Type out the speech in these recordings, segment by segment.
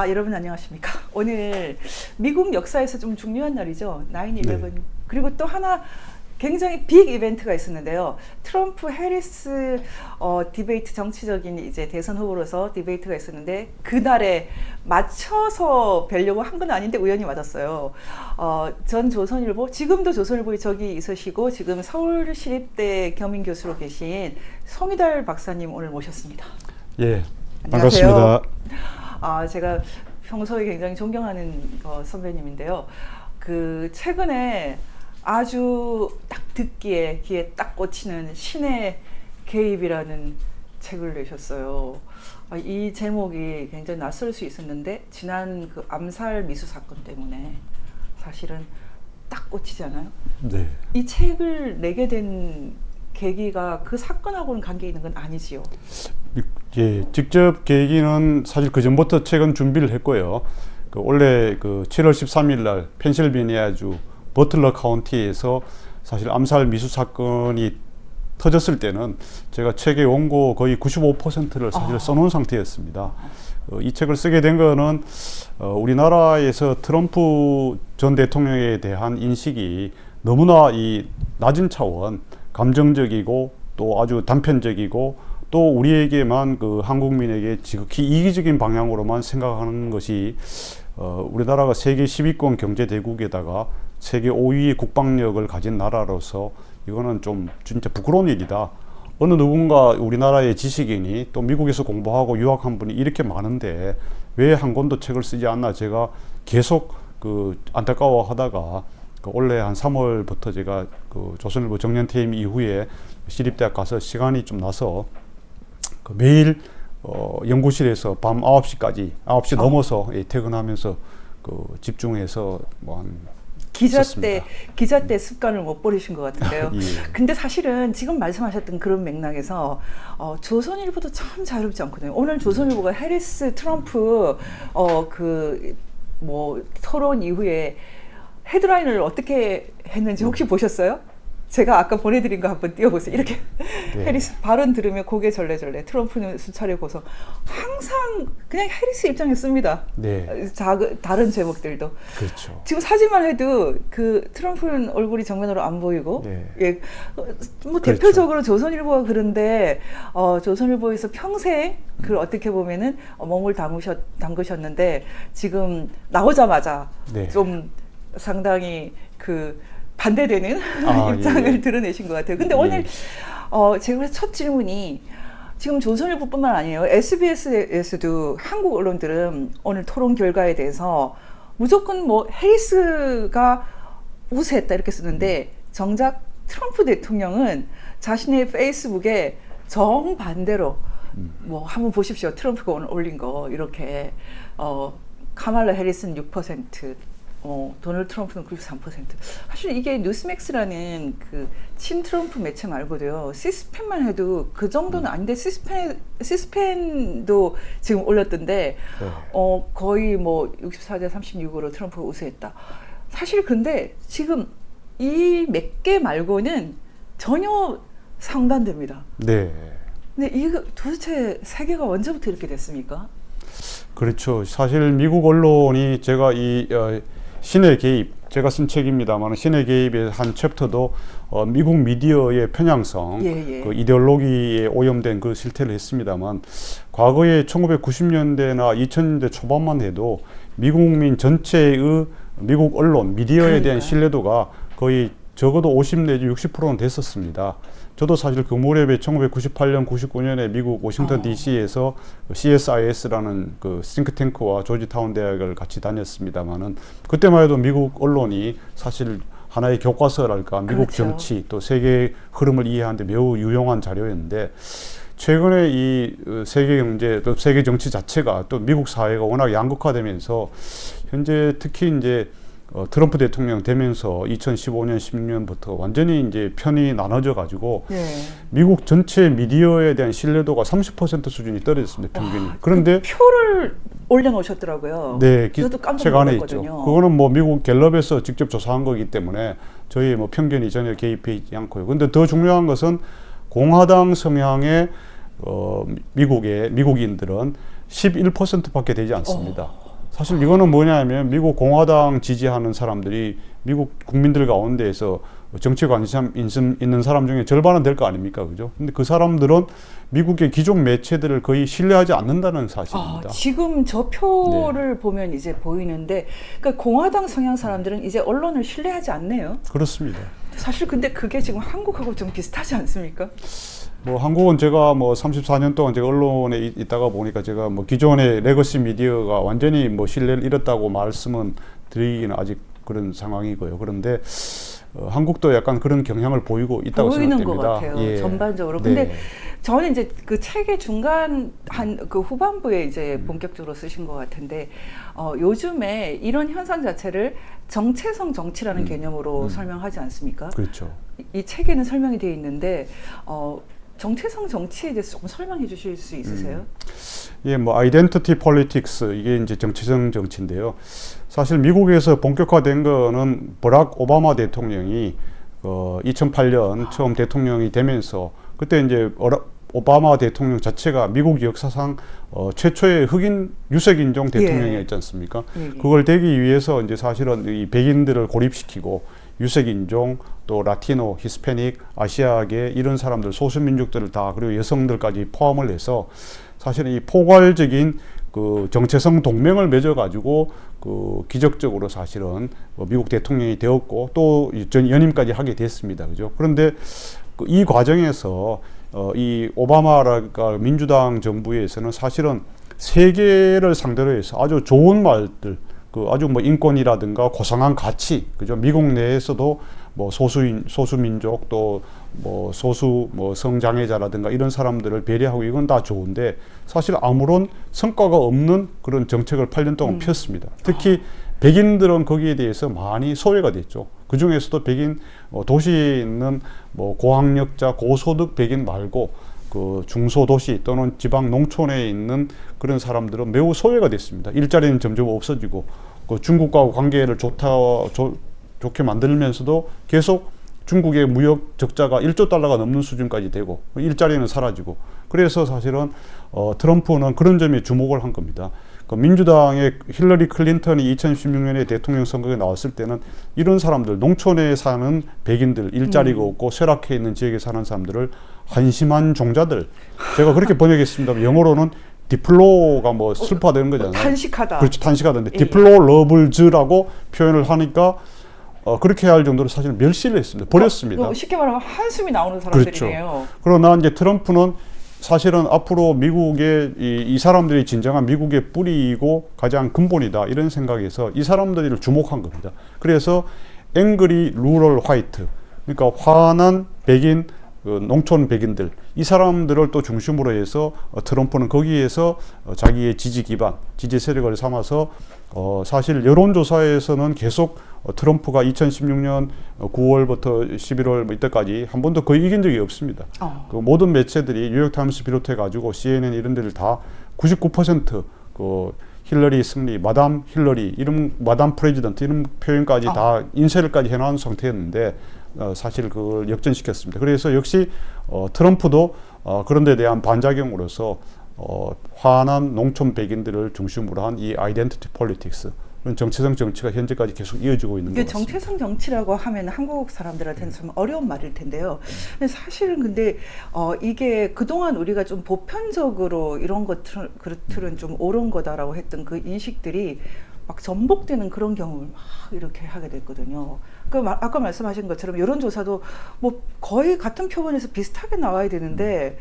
여러분 안녕하십니까. 오늘 미국 역사에서 좀 중요한 날이죠. 9/11. 네. 그리고 또 하나 굉장히 빅 이벤트가 있었는데요. 트럼프 해리스 디베이트, 정치적인 이제 대선 후보로서 디베이트가 있었는데 그날에 맞춰서 뵈려고 한 건 아닌데 우연히 맞았어요. 전 조선일보, 지금도 조선일보에 저기 있으시고 지금 서울시립대 겸임 교수로 계신 송희달 박사님 오늘 모셨습니다. 예, 안녕하세요. 반갑습니다. 제가 평소에 굉장히 존경하는 선배님인데요. 그 최근에 아주 딱 듣기에 귀에 딱 꽂히는 신의 개입이라는 책을 내셨어요. 이 제목이 굉장히 낯설 수 있었는데 지난 그 암살 미수 사건 때문에 사실은 딱 꽂히잖아요. 네. 이 책을 내게 된 계기가 그 사건하고는 관계 있는 건 아니지요? 예, 직접 계기는 사실 그 전부터 책은 준비를 했고요. 원래 7월 13일 날 펜실베니아주 버틀러 카운티에서 사실 암살 미수 사건이 터졌을 때는 제가 책의 원고 거의 95%를 사실 써놓은 상태였습니다. 이 책을 쓰게 된 거는 우리나라에서 트럼프 전 대통령에 대한 인식이 너무나 이 낮은 차원, 감정적이고 또 아주 단편적이고 또 우리에게만 한국민에게 지극히 이기적인 방향으로만 생각하는 것이 우리나라가 세계 10위권 경제대국에다가 세계 5위의 국방력을 가진 나라로서 이거는 좀 진짜 부끄러운 일이다. 어느 누군가 우리나라의 지식인이 또 미국에서 공부하고 유학한 분이 이렇게 많은데 왜 한 권도 책을 쓰지 않나 제가 계속 안타까워하다가 올해 한 3월부터 제가 조선일보 정년퇴임 이후에 시립대학 가서 시간이 좀 나서 매일 연구실에서 밤 9시까지 9시 넘어서 퇴근하면서 집중해서 기자 때 습관을 못 버리신 것 같은데요. 예. 근데 사실은 지금 말씀하셨던 그런 맥락에서 조선일보도 참 자유롭지 않거든요. 오늘 조선일보가 해리스 트럼프 토론 이후에 헤드라인을 어떻게 했는지 혹시 보셨어요? 제가 아까 보내드린 거 한번 띄워보세요. 이렇게 네. 해리스 발언 들으면 고개 절레절레, 트럼프는 수차례 고소. 항상 그냥 해리스 입장에 씁니다. 네. 다른 제목들도. 그렇죠. 지금 사진만 해도 트럼프는 얼굴이 정면으로 안 보이고, 네. 예, 그렇죠. 대표적으로 조선일보가 그런데 조선일보에서 평생 어떻게 보면은 몸을 담그셨는데 지금 나오자마자 네. 좀 상당히 반대되는 입장을 예. 드러내신 것 같아요. 근데 예. 오늘 제가 첫 질문이 지금 조선일보뿐만 아니에요. SBS에서도 한국 언론들은 오늘 토론 결과에 대해서 무조건 해리스가 우세했다 이렇게 쓰는데 정작 트럼프 대통령은 자신의 페이스북에 정반대로 한번 보십시오. 트럼프가 오늘 올린 거 이렇게 카말라 해리스는 6%, 도널드 트럼프는 93%. 사실 이게 뉴스맥스라는 친 트럼프 매체 말고도요, 시스펜만 해도 그 정도는 아닌데 시스펜도 지금 올렸던데, 네. 거의 64대 36으로 트럼프가 우세했다. 사실 근데 지금 이 몇 개 말고는 전혀 상반됩니다. 네. 근데 이거 도대체 세계가 언제부터 이렇게 됐습니까? 그렇죠. 사실 미국 언론이 제가 신의 개입, 제가 쓴 책입니다만 신의 개입의 한 챕터도 미국 미디어의 편향성, 예. 이데올로기에 오염된 실태를 했습니다만 과거에 1990년대나 2000년대 초반만 해도 미국 국민 전체의 미국 언론, 미디어에 대한 신뢰도가 거의 적어도 50 내지 60%는 됐었습니다. 저도 사실 그 무렵에 1998년, 99년에 미국 워싱턴 DC에서 CSIS라는 싱크탱크와 조지타운 대학을 같이 다녔습니다만은 그때만 해도 미국 언론이 사실 하나의 교과서랄까 미국 그렇죠. 정치 또 세계 흐름을 이해하는데 매우 유용한 자료였는데 최근에 이 세계 경제 또 세계 정치 자체가 또 미국 사회가 워낙 양극화되면서 현재 특히 이제 트럼프 대통령 되면서 2015년, 16년부터 완전히 이제 편이 나눠져 가지고 미국 전체 미디어에 대한 신뢰도가 30% 수준이 떨어졌습니다, 평균이. 그런데 표를 올려놓으셨더라고요. 네, 저도 깜짝 책 안에 있죠. 놀랐거든요. 그거는 미국 갤럽에서 직접 조사한 거기 때문에 저희 편견이 전혀 개입해 있지 않고요. 근데 더 중요한 것은 공화당 성향의 미국인들은 11%밖에 되지 않습니다. 사실 이거는 뭐냐면 미국 공화당 지지하는 사람들이 미국 국민들 가운데에서 정치 관심 있는 사람 중에 절반은 될 거 아닙니까? 그죠? 근데 그 사람들은 미국의 기존 매체들을 거의 신뢰하지 않는다는 사실입니다. 지금 저 표를 보면 이제 보이는데, 그러니까 공화당 성향 사람들은 이제 언론을 신뢰하지 않네요. 그렇습니다. 사실 근데 그게 지금 한국하고 좀 비슷하지 않습니까? 뭐 한국은 제가 뭐 34년 동안 제가 언론에 있다가 보니까 제가 뭐 기존의 레거시 미디어가 완전히 뭐 신뢰를 잃었다고 말씀은 드리기는 아직 그런 상황이고요. 그런데 한국도 약간 그런 경향을 보이고 있다고 보이는 생각됩니다. 것 같아요. 예. 전반적으로. 네. 근데 저는 이제 그 책의 중간 그 후반부에 이제 본격적으로 쓰신 것 같은데, 요즘에 이런 현상 자체를 정체성 정치라는 개념으로 설명하지 않습니까? 그렇죠. 이 책에는 설명이 되어 있는데, 정체성 정치에 대해서 조금 설명해 주실 수 있으세요? 예, 뭐 아이덴티티 폴리틱스, 이게 이제 정체성 정치인데요. 사실 미국에서 본격화된 거는 버락 오바마 대통령이 2008년 처음 대통령이 되면서, 그때 이제 오바마 대통령 자체가 미국 역사상 최초의 흑인 유색인종 대통령이었지 않습니까? 그걸 되기 위해서 이제 사실은 이 백인들을 고립시키고 유색인종, 또 라티노, 히스패닉, 아시아계 이런 사람들, 소수민족들을 다, 그리고 여성들까지 포함을 해서 사실은 이 포괄적인 그 정체성 동맹을 맺어가지고 그 기적적으로 사실은 미국 대통령이 되었고 또 전 연임까지 하게 됐습니다. 그죠? 그런데 이 과정에서 이 오바마라가 민주당 정부에서는 사실은 세계를 상대로 해서 아주 좋은 말들, 그 아주 뭐 인권이라든가 고상한 가치, 그죠? 미국 내에서도 뭐 소수민족 또 뭐 소수 뭐 성장애자라든가 이런 사람들을 배려하고 이건 다 좋은데 사실 아무런 성과가 없는 그런 정책을 8년 동안 폈습니다. 특히 백인들은 거기에 대해서 많이 소외가 됐죠. 그 중에서도 백인 도시에 있는 뭐 고학력자, 고소득 백인 말고 그 중소도시 또는 지방 농촌에 있는 그런 사람들은 매우 소외가 됐습니다. 일자리는 점점 없어지고 그 중국과 관계를 좋게 만들면서도 계속 중국의 무역 적자가 1조 달러가 넘는 수준까지 되고 일자리는 사라지고, 그래서 사실은 트럼프는 그런 점에 주목을 한 겁니다. 그 민주당의 힐러리 클린턴이 2016년에 대통령 선거에 나왔을 때는 이런 사람들, 농촌에 사는 백인들, 일자리가 없고 쇠락해 있는 지역에 사는 사람들을 한심한 종자들, 제가 그렇게 번역했습니다. 영어로는 디플로가 뭐 슬퍼되는 거잖아요. 탄식하다. 그렇죠, 탄식하던데 디플로 러블즈라고 표현을 하니까 그렇게 할 정도로 사실 멸시를 했습니다. 버렸습니다. 쉽게 말하면 한숨이 나오는 사람들이네요. 그렇죠. 그러나 이제 트럼프는 사실은 앞으로 미국의 이 사람들이 진정한 미국의 뿌리이고 가장 근본이다 이런 생각에서 이 사람들을 주목한 겁니다. 그래서 앵그리 루럴 화이트, 그러니까 화난 백인, 농촌 백인들, 이 사람들을 또 중심으로 해서 트럼프는 거기에서 자기의 지지 기반, 지지 세력을 삼아서 사실 여론조사에서는 계속 트럼프가 2016년 9월부터 11월 뭐 이때까지 한 번도 거의 이긴 적이 없습니다. 그 모든 매체들이 뉴욕타임스 비롯해 가지고 CNN 이런 데를 다 99% 그 힐러리 승리, 마담 힐러리, 이름 마담 프레지던트 이런 표현까지 다 인쇄를까지 해놓은 상태였는데 사실 그걸 역전시켰습니다. 그래서 역시 트럼프도 그런 데 대한 반작용으로서 화난 농촌 백인들을 중심으로 한 이 아이덴티티 폴리틱스, 그런 정체성 정치가 현재까지 계속 이어지고 있는 것 같습니다. 정체성 정치라고 하면 한국 사람들한테는 좀 어려운 말일 텐데요. 근데 사실은 근데 이게 그동안 우리가 좀 보편적으로 이런 것들은 좀 옳은 거다라고 했던 그 인식들이 막 전복되는 그런 경험을 막 이렇게 하게 됐거든요. 아까 말씀하신 것처럼 여론조사도 뭐 거의 같은 표본에서 비슷하게 나와야 되는데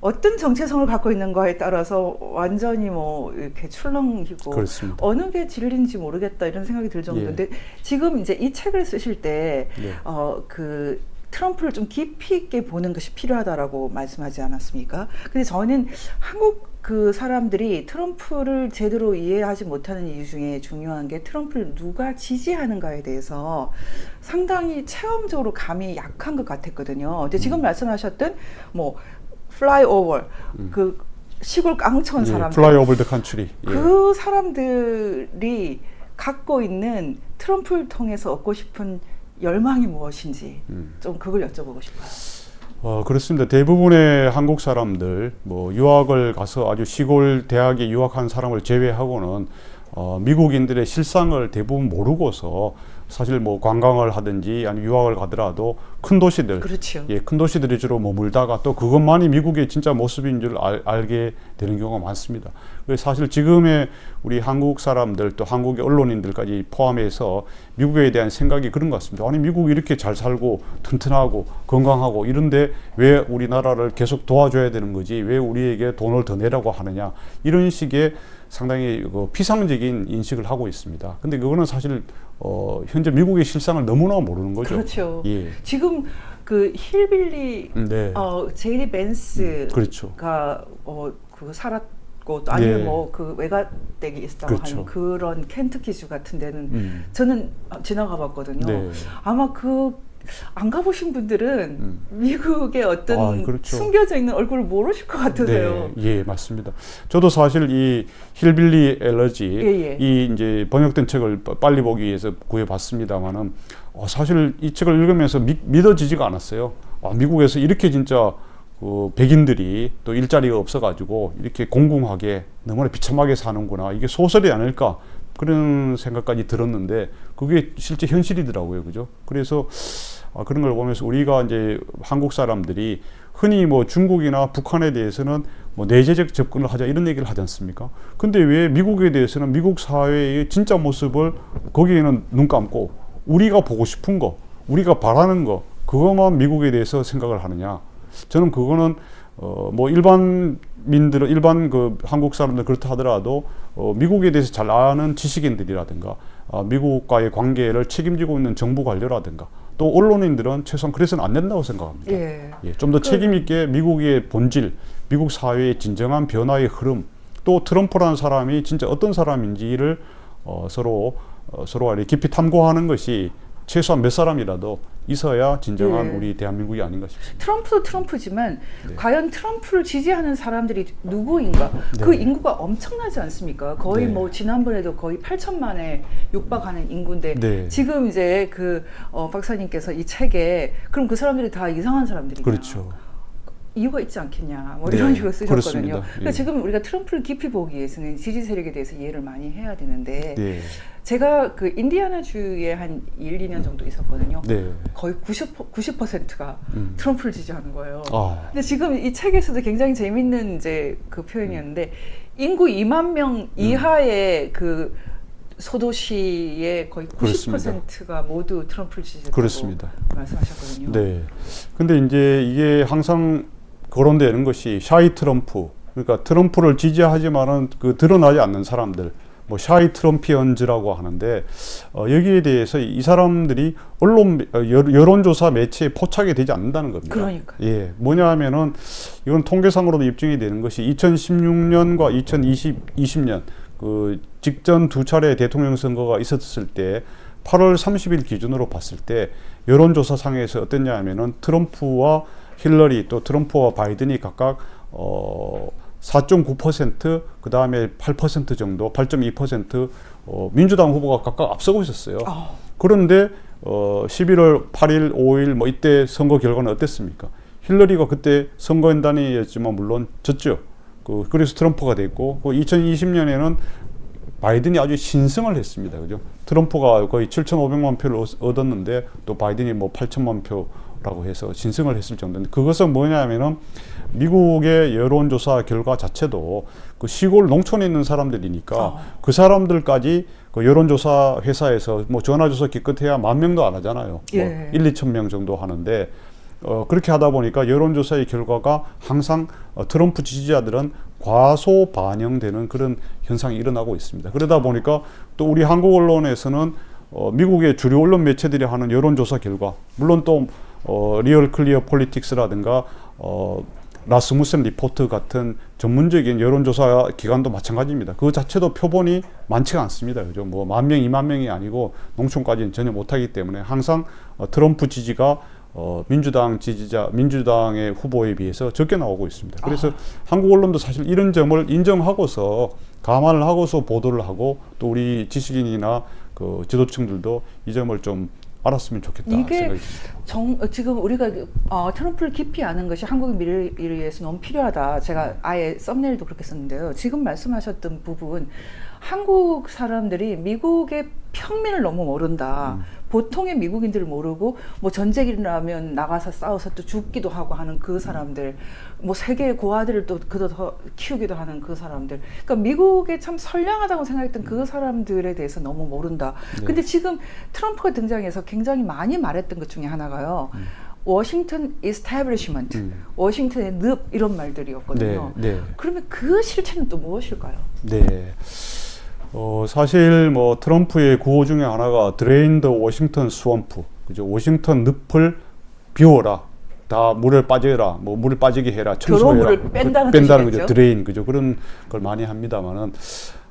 어떤 정체성을 갖고 있는가에 따라서 완전히 뭐 이렇게 출렁이고 그렇습니다. 어느 게 진리인지 모르겠다 이런 생각이 들 정도인데 지금 이제 이 책을 쓰실 때 그 트럼프를 좀 깊이 있게 보는 것이 필요하다라고 말씀하지 않았습니까? 근데 저는 한국 그 사람들이 트럼프를 제대로 이해하지 못하는 이유 중에 중요한 게 트럼프를 누가 지지하는가에 대해서 상당히 체험적으로 감이 약한 것 같았거든요. 근데 지금 말씀하셨던 뭐 플라이오버, 그 시골 깡촌 사람들, 플라이 오버 더 컨트리, 그 사람들이 갖고 있는 트럼프를 통해서 얻고 싶은 열망이 무엇인지 좀 그걸 여쭤보고 싶어요. 그렇습니다. 대부분의 한국 사람들, 뭐 유학을 가서 아주 시골 대학에 유학한 사람을 제외하고는 미국인들의 실상을 대부분 모르고서 사실 뭐 관광을 하든지 아니면 유학을 가더라도 큰 도시들, 그렇죠. 예, 큰 도시들이 주로 머물다가 또 그것만이 미국의 진짜 모습인 줄 알게 되는 경우가 많습니다. 그래서 사실 지금의 우리 한국 사람들 또 한국의 언론인들까지 포함해서 미국에 대한 생각이 그런 것 같습니다. 아니 미국이 이렇게 잘 살고 튼튼하고 건강하고 이런데 왜 우리나라를 계속 도와줘야 되는 거지? 왜 우리에게 돈을 더 내라고 하느냐? 이런 식의 상당히 피상적인 인식을 하고 있습니다. 근데 그거는 사실 현재 미국의 실상을 너무나 모르는 거죠. 그렇죠. 예. 지금 그 힐빌리 네. 제이리 벤스가 그렇죠. 그 살았고 또 아니면 네. 뭐 그 외가댁이 있었다고 그렇죠. 하는 그런 켄터키주 같은 데는 저는 지나가 봤거든요. 네. 아마 안 가보신 분들은 미국의 어떤 그렇죠. 숨겨져 있는 얼굴을 모르실 것 같으세요. 네, 예, 맞습니다. 저도 사실 이 힐빌리 엘러지 예. 이 이제 번역된 책을 빨리 보기 위해서 구해봤습니다만은 사실 이 책을 읽으면서 믿어지지가 않았어요. 미국에서 이렇게 진짜 백인들이 또 일자리가 없어가지고 이렇게 공공하게 너무나 비참하게 사는구나. 이게 소설이 아닐까 그런 생각까지 들었는데 그게 실제 현실이더라고요, 그죠? 그래서 그런 걸 보면서 우리가 이제 한국 사람들이 흔히 뭐 중국이나 북한에 대해서는 뭐 내재적 접근을 하자 이런 얘기를 하지 않습니까? 근데 왜 미국에 대해서는 미국 사회의 진짜 모습을 거기에는 눈 감고 우리가 보고 싶은 거, 우리가 바라는 거, 그것만 미국에 대해서 생각을 하느냐? 저는 그거는 뭐 일반 그 한국 사람들 그렇다 하더라도 미국에 대해서 잘 아는 지식인들이라든가 미국과의 관계를 책임지고 있는 정부 관료라든가 또 언론인들은 최소한 그래서는 안 된다고 생각합니다. 예. 좀 더 책임 있게 미국의 본질, 미국 사회의 진정한 변화의 흐름, 또 트럼프라는 사람이 진짜 어떤 사람인지를 서로 깊이 탐구하는 것이 최소한 몇 사람이라도 있어야 진정한 예. 우리 대한민국이 아닌가 싶습니다. 트럼프도 트럼프지만 네. 과연 트럼프를 지지하는 사람들이 누구인가? 그 네. 인구가 엄청나지 않습니까? 거의 네. 뭐 지난번에도 거의 8천만에 육박하는 인구인데 네. 지금 이제 박사님께서 이 책에 그럼 그 사람들이 다 이상한 사람들이냐? 그렇죠. 이유가 있지 않겠냐? 뭐 네, 이런 식으로 쓰셨거든요. 그렇습니다. 그러니까 예. 지금 우리가 트럼프를 깊이 보기 위해서는 지지 세력에 대해서 이해를 많이 해야 되는데 네. 제가 그 인디애나주에 한 1, 2년 정도 있었거든요. 네. 거의 90%가 트럼프를 지지하는 거예요. 근데 지금 이 책에서도 굉장히 재밌는 이제 그 표현이었는데 인구 2만 명 이하의 그 소도시의 거의 90%가 모두 트럼프를 지지한다고 그렇습니다. 말씀하셨거든요. 네. 근데 이제 이게 항상 거론되는 것이 샤이 트럼프, 그러니까 트럼프를 지지하지만은 드러나지 않는 사람들, 뭐 샤이 트럼피언즈라고 하는데 여기에 대해서 이 사람들이 여론조사 매체에 포착이 되지 않는다는 겁니다. 그러니까. 예, 뭐냐하면은 이건 통계상으로도 입증이 되는 것이 2016년과 2020년 그 직전 두 차례 대통령 선거가 있었을 때 8월 30일 기준으로 봤을 때 여론조사 상에서 어땠냐 하면은 트럼프와 힐러리 또 트럼프와 바이든이 각각 4.9% 그 다음에 8% 정도 8.2% 민주당 후보가 각각 앞서고 있었어요. 그런데 11월 8일 5일 뭐 이때 선거 결과는 어땠습니까? 힐러리가 그때 선거연단이었지만 물론 졌죠. 그래서 트럼프가 됐고 2020년에는 바이든이 아주 신승을 했습니다. 그죠? 트럼프가 거의 7,500만 표를 얻었는데 또 바이든이 뭐 8천만 표라고 해서 신승을 했을 정도인데 그것은 뭐냐면은 미국의 여론조사 결과 자체도 그 시골 농촌에 있는 사람들이니까 그 사람들까지 그 여론조사 회사에서 뭐 전화조사 기껏해야 10,000명도 안 하잖아요. 예. 뭐 1, 2천 명 정도 하는데 그렇게 하다 보니까 여론조사의 결과가 항상 트럼프 지지자들은 과소 반영되는 그런 현상이 일어나고 있습니다. 그러다 보니까 또 우리 한국 언론에서는 미국의 주류 언론 매체들이 하는 여론조사 결과, 물론 또 리얼 클리어 폴리틱스라든가 라스무센 리포트 같은 전문적인 여론조사 기관도 마찬가지입니다. 그 자체도 표본이 많지가 않습니다. 그죠? 뭐 10,000명, 20,000명이 아니고 농촌까지는 전혀 못하기 때문에 항상 트럼프 지지가 민주당의 후보에 비해서 적게 나오고 있습니다. 그래서 한국 언론도 사실 이런 점을 인정하고서 감안을 하고서 보도를 하고 또 우리 지식인이나 그 지도층들도 이 점을 좀 알았으면 좋겠다 생각이 듭니다. 지금 우리가 트럼프를 깊이 아는 것이 한국의 미래를 위해서 너무 필요하다. 제가 아예 썸네일도 그렇게 썼는데요. 지금 말씀하셨던 부분 한국 사람들이 미국의 평민을 너무 모른다. 보통의 미국인들을 모르고 뭐 전쟁이 일어나면 나가서 싸워서 또 죽기도 하고 하는 그 사람들, 뭐 세계의 고아들을 또 그도 더 키우기도 하는 그 사람들. 그러니까 미국에 참 선량하다고 생각했던 그 사람들에 대해서 너무 모른다. 네. 근데 지금 트럼프가 등장해서 굉장히 많이 말했던 것 중에 하나가요. 워싱턴 이스태블리시먼트, 워싱턴의 늪 이런 말들이었거든요. 네, 네. 그러면 그 실체는 또 무엇일까요? 네. 사실 뭐 트럼프의 구호 중에 하나가 드레인 더 워싱턴 스왑프, 그죠? 워싱턴 늪을 비워라. 다 물을 빠져라. 뭐 물을 빠지게 해라. 청소해라. 물을 뺀다는 거죠. 뜻이겠죠? 드레인, 그죠? 그런 걸 많이 합니다만은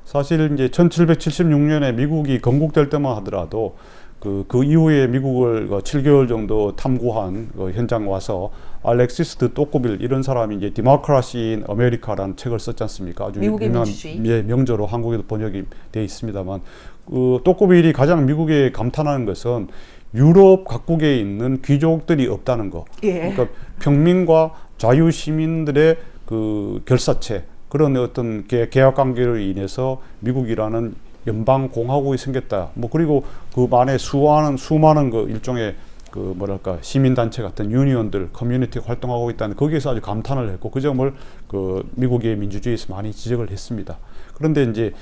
사실 이제 1776년에 미국이 건국될 때만 하더라도 그 이후에 미국을 7개월 정도 탐구한 현장 와서 알렉시스 또코빌 이런 사람이 이제 디모크라시 인 아메리카라는 책을 썼지 않습니까? 아주 미국의 유명한 민주주의. 명저로 한국에도 번역이 돼 있습니다만 또코빌이 가장 미국에 감탄하는 것은 유럽 각국에 있는 귀족들이 없다는 거. 예. 그러니까 평민과 자유 시민들의 그 결사체 그런 어떤 계약 관계로 인해서 미국이라는 연방 공화국이 생겼다. 뭐 그리고 그 안에 수많은 그 일종의 그 뭐랄까 시민단체 같은 유니언들, 커뮤니티가 활동하고 있다는 거기에서 아주 감탄을 했고 그 점을 그 미국의 민주주의에서 많이 지적을 했습니다. 그런데 이제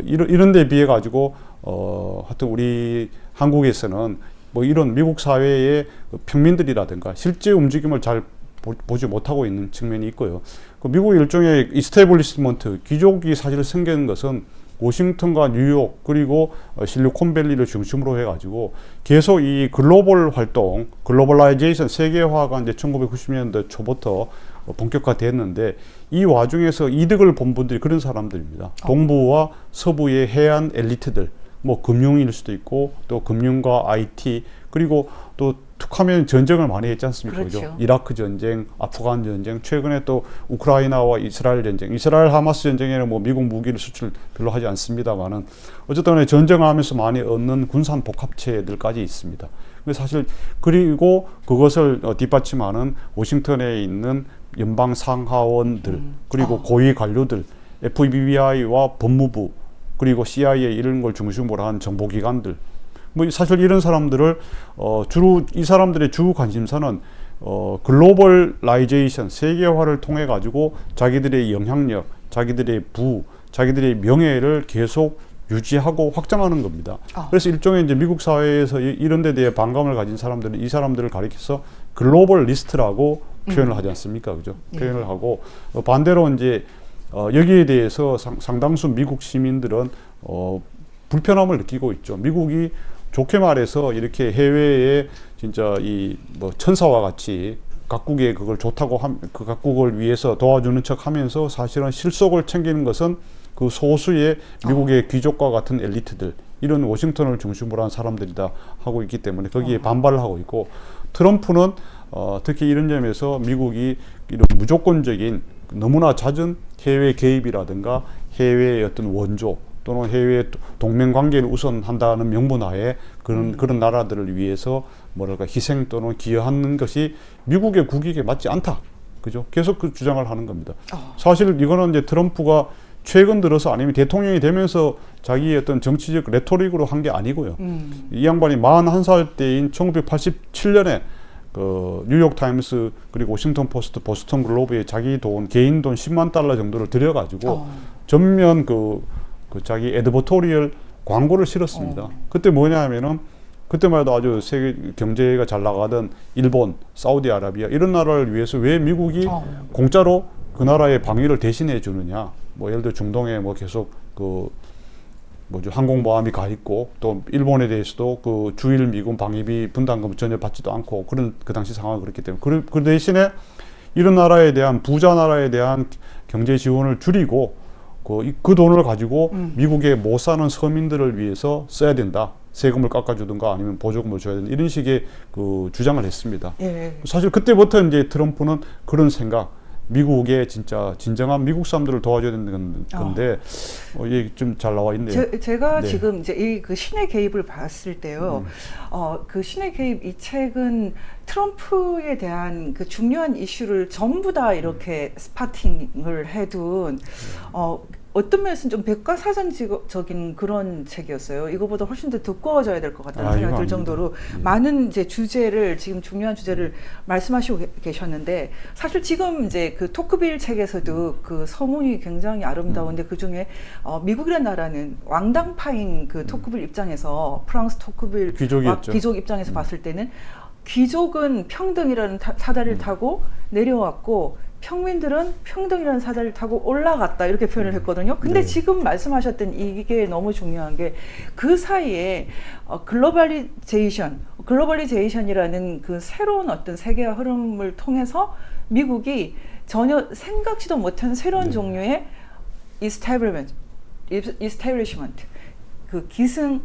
이런 데 비해 가지고 하여튼 우리 한국에서는 뭐 이런 미국 사회의 평민들이라든가 실제 움직임을 잘 보지 못하고 있는 측면이 있고요. 그 미국 일종의 이스태블리시먼트 귀족이 사실 생긴 것은 워싱턴과 뉴욕 그리고 실리콘밸리를 중심으로 해가지고 계속 이 글로벌 활동, 글로벌라이제이션 세계화가 이제 1990년대 초부터 본격화됐는데 이 와중에서 이득을 본 분들이 그런 사람들입니다. 동부와 서부의 해안 엘리트들, 뭐 금융일 수도 있고 또 금융과 IT 그리고 또 툭하면 전쟁을 많이 했지 않습니까? 그렇죠. 그죠? 이라크 전쟁, 아프간 전쟁, 최근에 또 우크라이나와 이스라엘 전쟁, 이스라엘 하마스 전쟁에는 뭐 미국 무기를 수출 별로 하지 않습니다만은 어쨌든 전쟁하면서 많이 얻는 군산 복합체들까지 있습니다. 사실 그리고 그것을 뒷받침하는 워싱턴에 있는 연방 상하원들 그리고 고위 관료들, FBI와 법무부 그리고 CIA 이런 걸 중심으로 한 정보기관들. 뭐 사실 이런 사람들을 주로 이 사람들의 주 관심사는 글로벌라이제이션 세계화를 통해 가지고 자기들의 영향력, 자기들의 자기들의 명예를 계속 유지하고 확장하는 겁니다. 그래서 일종의 이제 미국 사회에서 이런 데 대해 반감을 가진 사람들은 이 사람들을 가리켜서 글로벌리스트라고 표현을 하지 않습니까? 그죠? 표현을 하고 반대로 이제 여기에 대해서 상당수 미국 시민들은 불편함을 느끼고 있죠. 미국이 좋게 말해서 이렇게 해외에 진짜 이 뭐 천사와 같이 각국에 그걸 좋다고 그 각국을 위해서 도와주는 척 하면서 사실은 실속을 챙기는 것은 그 소수의 미국의 귀족과 같은 엘리트들 이런 워싱턴을 중심으로 한 사람들이다 하고 있기 때문에 거기에 반발을 하고 있고 트럼프는 특히 이런 점에서 미국이 이런 무조건적인 너무나 잦은 해외 개입이라든가 해외의 어떤 원조 또는 해외 동맹 관계를 우선한다는 명분하에 그런 나라들을 위해서 뭐랄까 희생 또는 기여하는 것이 미국의 국익에 맞지 않다. 그죠? 계속 그 주장을 하는 겁니다. 사실 이거는 이제 트럼프가 최근 들어서 아니면 대통령이 되면서 자기의 어떤 정치적 레토릭으로 한 게 아니고요. 이 양반이 41살 때인 1987년에 그 뉴욕 타임스 그리고 워싱턴 포스트, 보스턴 글로브에 자기 돈, 개인 돈 10만 달러 정도를 들여가지고 전면 그 자기 에드버토리얼 광고를 실었습니다. 그때 뭐냐 하면은 그때만 해도 아주 세계 경제가 잘 나가던 일본, 사우디아라비아 이런 나라를 위해서 왜 미국이 공짜로 그 나라의 방위를 대신해 주느냐. 뭐 예를 들어 중동에 뭐 계속 그 뭐죠 항공모함이 가 있고 또 일본에 대해서도 그 주일 미군 방위비 분담금 전혀 받지도 않고 그런 그 당시 상황이 그렇기 때문에 그 대신에 이런 나라에 대한 부자 나라에 대한 경제 지원을 줄이고 그 돈을 가지고 미국에 못 사는 서민들을 위해서 써야 된다. 세금을 깎아주든가 아니면 보조금을 줘야 된다. 이런 식의 그 주장을 했습니다. 예. 사실 그때부터 이제 트럼프는 그런 생각, 미국의 진짜 진정한 미국 사람들을 도와줘야 되는 건데 이게 좀 잘 나와 있네요. 제가 네. 지금 이제 그 신의 개입을 봤을 때요. 그 신의 개입 이 책은 트럼프에 대한 그 중요한 이슈를 전부 다 이렇게 스파팅을 해둔 어떤 면에서는 좀 백과사전적인 그런 책이었어요. 이거보다 훨씬 더 두꺼워져야 될 것 같다는 생각이 들 아닙니다. 정도로 예. 많은 이제 주제를 지금 중요한 주제를 말씀하시고 계셨는데 사실 지금 이제 그 토크빌 책에서도 그 서문이 굉장히 아름다운데 그 중에 미국이라는 나라는 왕당파인 그 토크빌 입장에서 프랑스 토크빌 귀족이었죠. 귀족 입장에서 봤을 때는 귀족은 평등이라는 사다리를 타고 내려왔고 평민들은 평등이라는 사다리를 타고 올라갔다 이렇게 표현을 했거든요. 근데 네. 지금 말씀하셨던 이게 너무 중요한 게 그 사이에 글로벌리제이션이라는 그 새로운 어떤 세계화 흐름을 통해서 미국이 전혀 생각지도 못한 새로운 네. 종류의 establishment 그 기성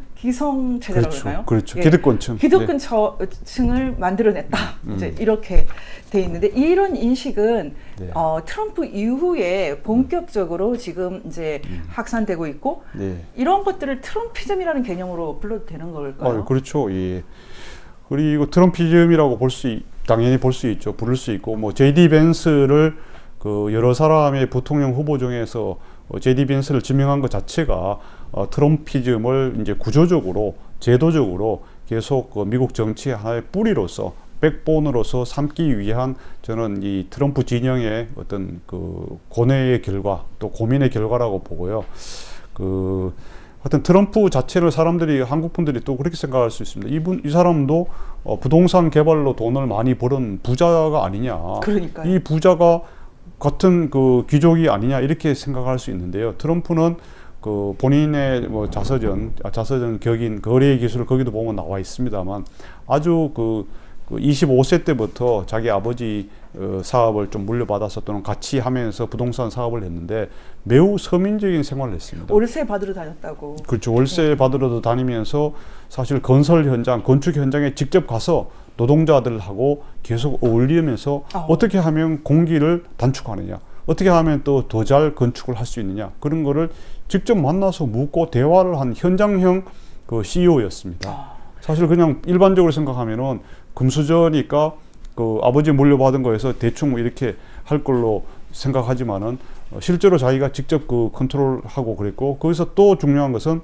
체제라고 그렇죠. 그러나요? 그렇죠. 예. 기득권층. 기득권층을 만들어냈다. 이제 이렇게 돼 있는데 이런 인식은 네. 트럼프 이후에 본격적으로 지금 이제 확산되고 있고 네. 이런 것들을 트럼피즘이라는 개념으로 불러도 되는 걸까요? 그렇죠. 예. 그리고 트럼피즘이라고 당연히 볼 수 있죠. 부를 수 있고 뭐 J.D. 벤스를 그 여러 사람의 부통령 후보 중에서 J.D. 벤스를 지명한 것 자체가 트럼피즘을 이제 구조적으로 제도적으로 계속 그 미국 정치의 하나의 뿌리로서 백본으로서 삼기 위한 저는 이 트럼프 진영의 어떤 그 고뇌의 결과 또 고민의 결과라고 보고요. 하여튼 트럼프 자체를 사람들이 한국 분들이 또 그렇게 생각할 수 있습니다. 이 사람도 부동산 개발로 돈을 많이 버는 부자가 아니냐. 그러니까요. 이 부자가 같은 그 귀족이 아니냐 이렇게 생각할 수 있는데요. 트럼프는 그 본인의 뭐 자서전 격인 거래의 기술 거기도 보면 나와 있습니다만 아주 그 25세 때부터 자기 아버지 사업을 좀 물려받아서 또는 같이 하면서 부동산 사업을 했는데 매우 서민적인 생활을 했습니다. 월세 받으러 다녔다고. 그렇죠. 월세 받으러도 다니면서 사실 건설 현장, 건축 현장에 직접 가서 노동자들하고 계속 어울리면서 어떻게 하면 공기를 단축하느냐, 어떻게 하면 또 더 잘 건축을 할 수 있느냐 그런 거를 직접 만나서 묻고 대화를 한 현장형 그 CEO였습니다. 사실 그냥 일반적으로 생각하면은 금수저니까 그 아버지 물려받은 거에서 대충 뭐 이렇게 할 걸로 생각하지만은 실제로 자기가 직접 그 컨트롤하고 그랬고 거기서 또 중요한 것은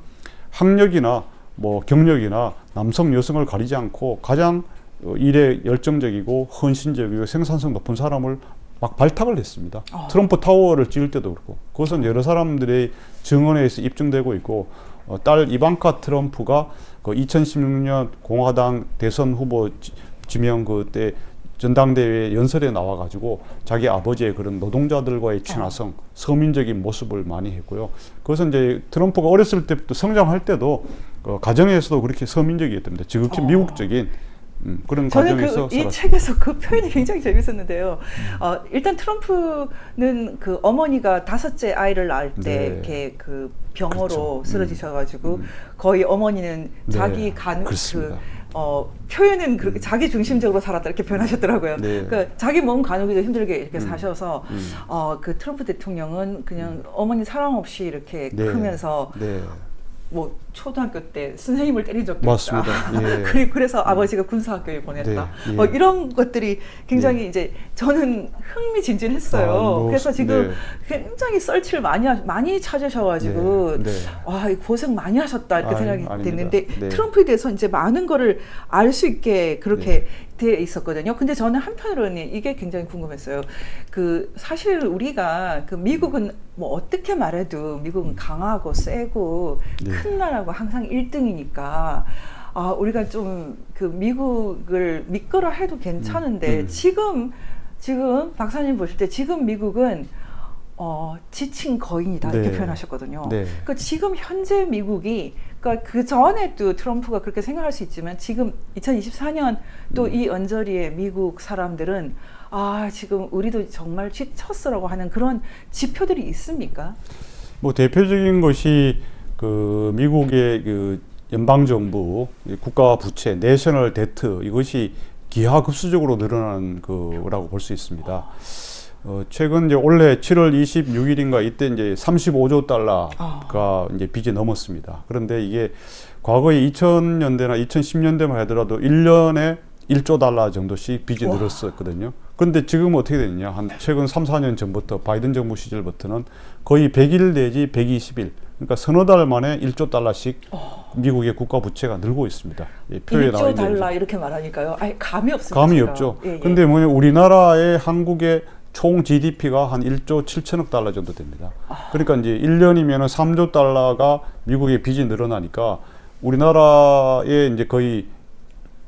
학력이나 뭐 경력이나 남성 여성을 가리지 않고 가장 일에 열정적이고 헌신적이고 생산성 높은 사람을 막 발탁을 했습니다. 트럼프 타워를 지을 때도 그렇고 그것은 여러 사람들의 증언에서 입증되고 있고 딸 이방카 트럼프가 그 2016년 공화당 대선 후보 지명 그때 전당대회 연설에 나와가지고 자기 아버지의 그런 노동자들과의 친화성, 서민적인 모습을 많이 했고요. 그것은 이제 트럼프가 어렸을 때부터 성장할 때도 가정에서도 그렇게 서민적이었답니다. 지극히 미국적인 그런 저는 과정에서 이 책에서 그 표현이 굉장히 재밌었는데요. 일단 트럼프는 그 어머니가 5째 아이를 낳을 때 네. 이렇게 그 병으로 그렇죠. 쓰러지셔가지고 거의 어머니는 네. 자기 그렇습니다. 표현은 그렇게 자기 중심적으로 살았다 이렇게 표현하셨더라고요. 네. 그러니까 자기 몸 가누기도 힘들게 이렇게 사셔서 그 트럼프 대통령은 그냥 어머니 사랑 없이 이렇게 네. 크면서 네. 뭐 초등학교 때 선생님을 때린 적도 맞습니다. 있다. 예. 그래서 아버지가 군사학교에 보냈다. 네, 예. 이런 것들이 굉장히 이제 저는 흥미진진했어요. 그래서 지금 굉장히 설치를 많이 찾으셔가지고 네. 와, 고생 많이 하셨다 이렇게 생각이 아닙니다. 됐는데 네. 트럼프에 대해서 이제 많은 거를 알 수 있게 그렇게 돼 있었거든요. 근데 저는 한편으로는 이게 굉장히 궁금했어요. 그 사실 우리가 그 미국은 뭐 어떻게 말해도 미국은 강하고 세고 큰 나라고 항상 1등이니까 우리가 좀 그 미국을 믿거라 해도 괜찮은데 지금 박사님 보실 때 지금 미국은 지친 거인이다 이렇게 표현하셨거든요. 그러니까 지금 현재 미국이 그러니까 그 전에도 트럼프가 그렇게 생각할 수 있지만 지금 2024년 또 이 언저리의 미국 사람들은 지금 우리도 정말 지쳤어라고 하는 그런 지표들이 있습니까? 뭐 대표적인 것이 그 미국의 그 연방 정부 국가 부채 내셔널 데트 이것이 기하급수적으로 늘어난 거라고 볼 수 있습니다. 최근 이제 올해 7월 26일인가 이때 이제 35조 달러가 이제 빚이 넘었습니다. 그런데 이게 과거에 2000년대나 2010년대만 하더라도 1년에 1조 달러 정도씩 빚이 늘었었거든요. 그런데 지금 어떻게 되느냐? 한 최근 3, 4년 전부터 바이든 정부 시절부터는 거의 100일 내지 120일, 그러니까 서너 달 만에 1조 달러씩 미국의 국가 부채가 늘고 있습니다. 예, 표에 1조 달러 이렇게 말하니까요. 아예 감이 없습니다. 감이 제가. 없죠. 예, 예. 근데 뭐냐, 우리나라의 한국의 총 GDP가 한 1조 7천억 달러 정도 됩니다. 그러니까 이제 1년이면 3조 달러가 미국의 빚이 늘어나니까 우리나라의 이제 거의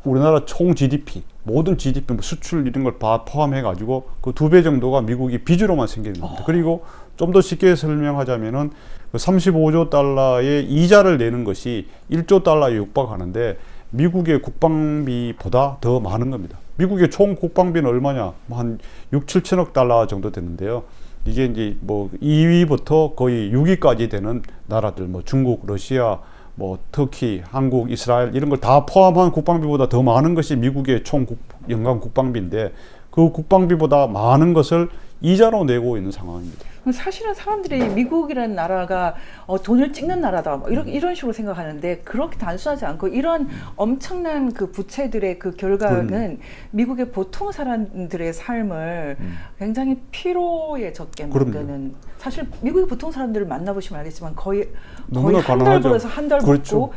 우리나라 총 GDP, 모든 GDP, 뭐 수출 이런 걸 다 포함해가지고 그 2배 정도가 미국이 빚으로만 생기는 겁니다. 그리고 좀 더 쉽게 설명하자면은 그 35조 달러의 이자를 내는 것이 1조 달러에 육박하는데 미국의 국방비보다 더 많은 겁니다. 미국의 총 국방비는 얼마냐? 한 6, 7천억 달러 정도 되는데요. 이게 이제 뭐 2위부터 거의 6위까지 되는 나라들, 뭐 중국, 러시아, 뭐 터키, 한국, 이스라엘 이런 걸 다 포함한 국방비보다 더 많은 것이 미국의 총 연간 국방비인데 그 국방비보다 많은 것을 이자로 내고 있는 상황입니다. 사실은 사람들이 미국이라는 나라가 돈을 찍는 나라다 뭐 이런 식으로 생각하는데 그렇게 단순하지 않고 이런 엄청난 그 부채들의 그 결과는 미국의 보통 사람들의 삶을 굉장히 피로에 젖게 만드는. 사실 미국의 보통 사람들을 만나보시면 알겠지만 거의 한 달 벌어서 한 달 그렇죠. 먹고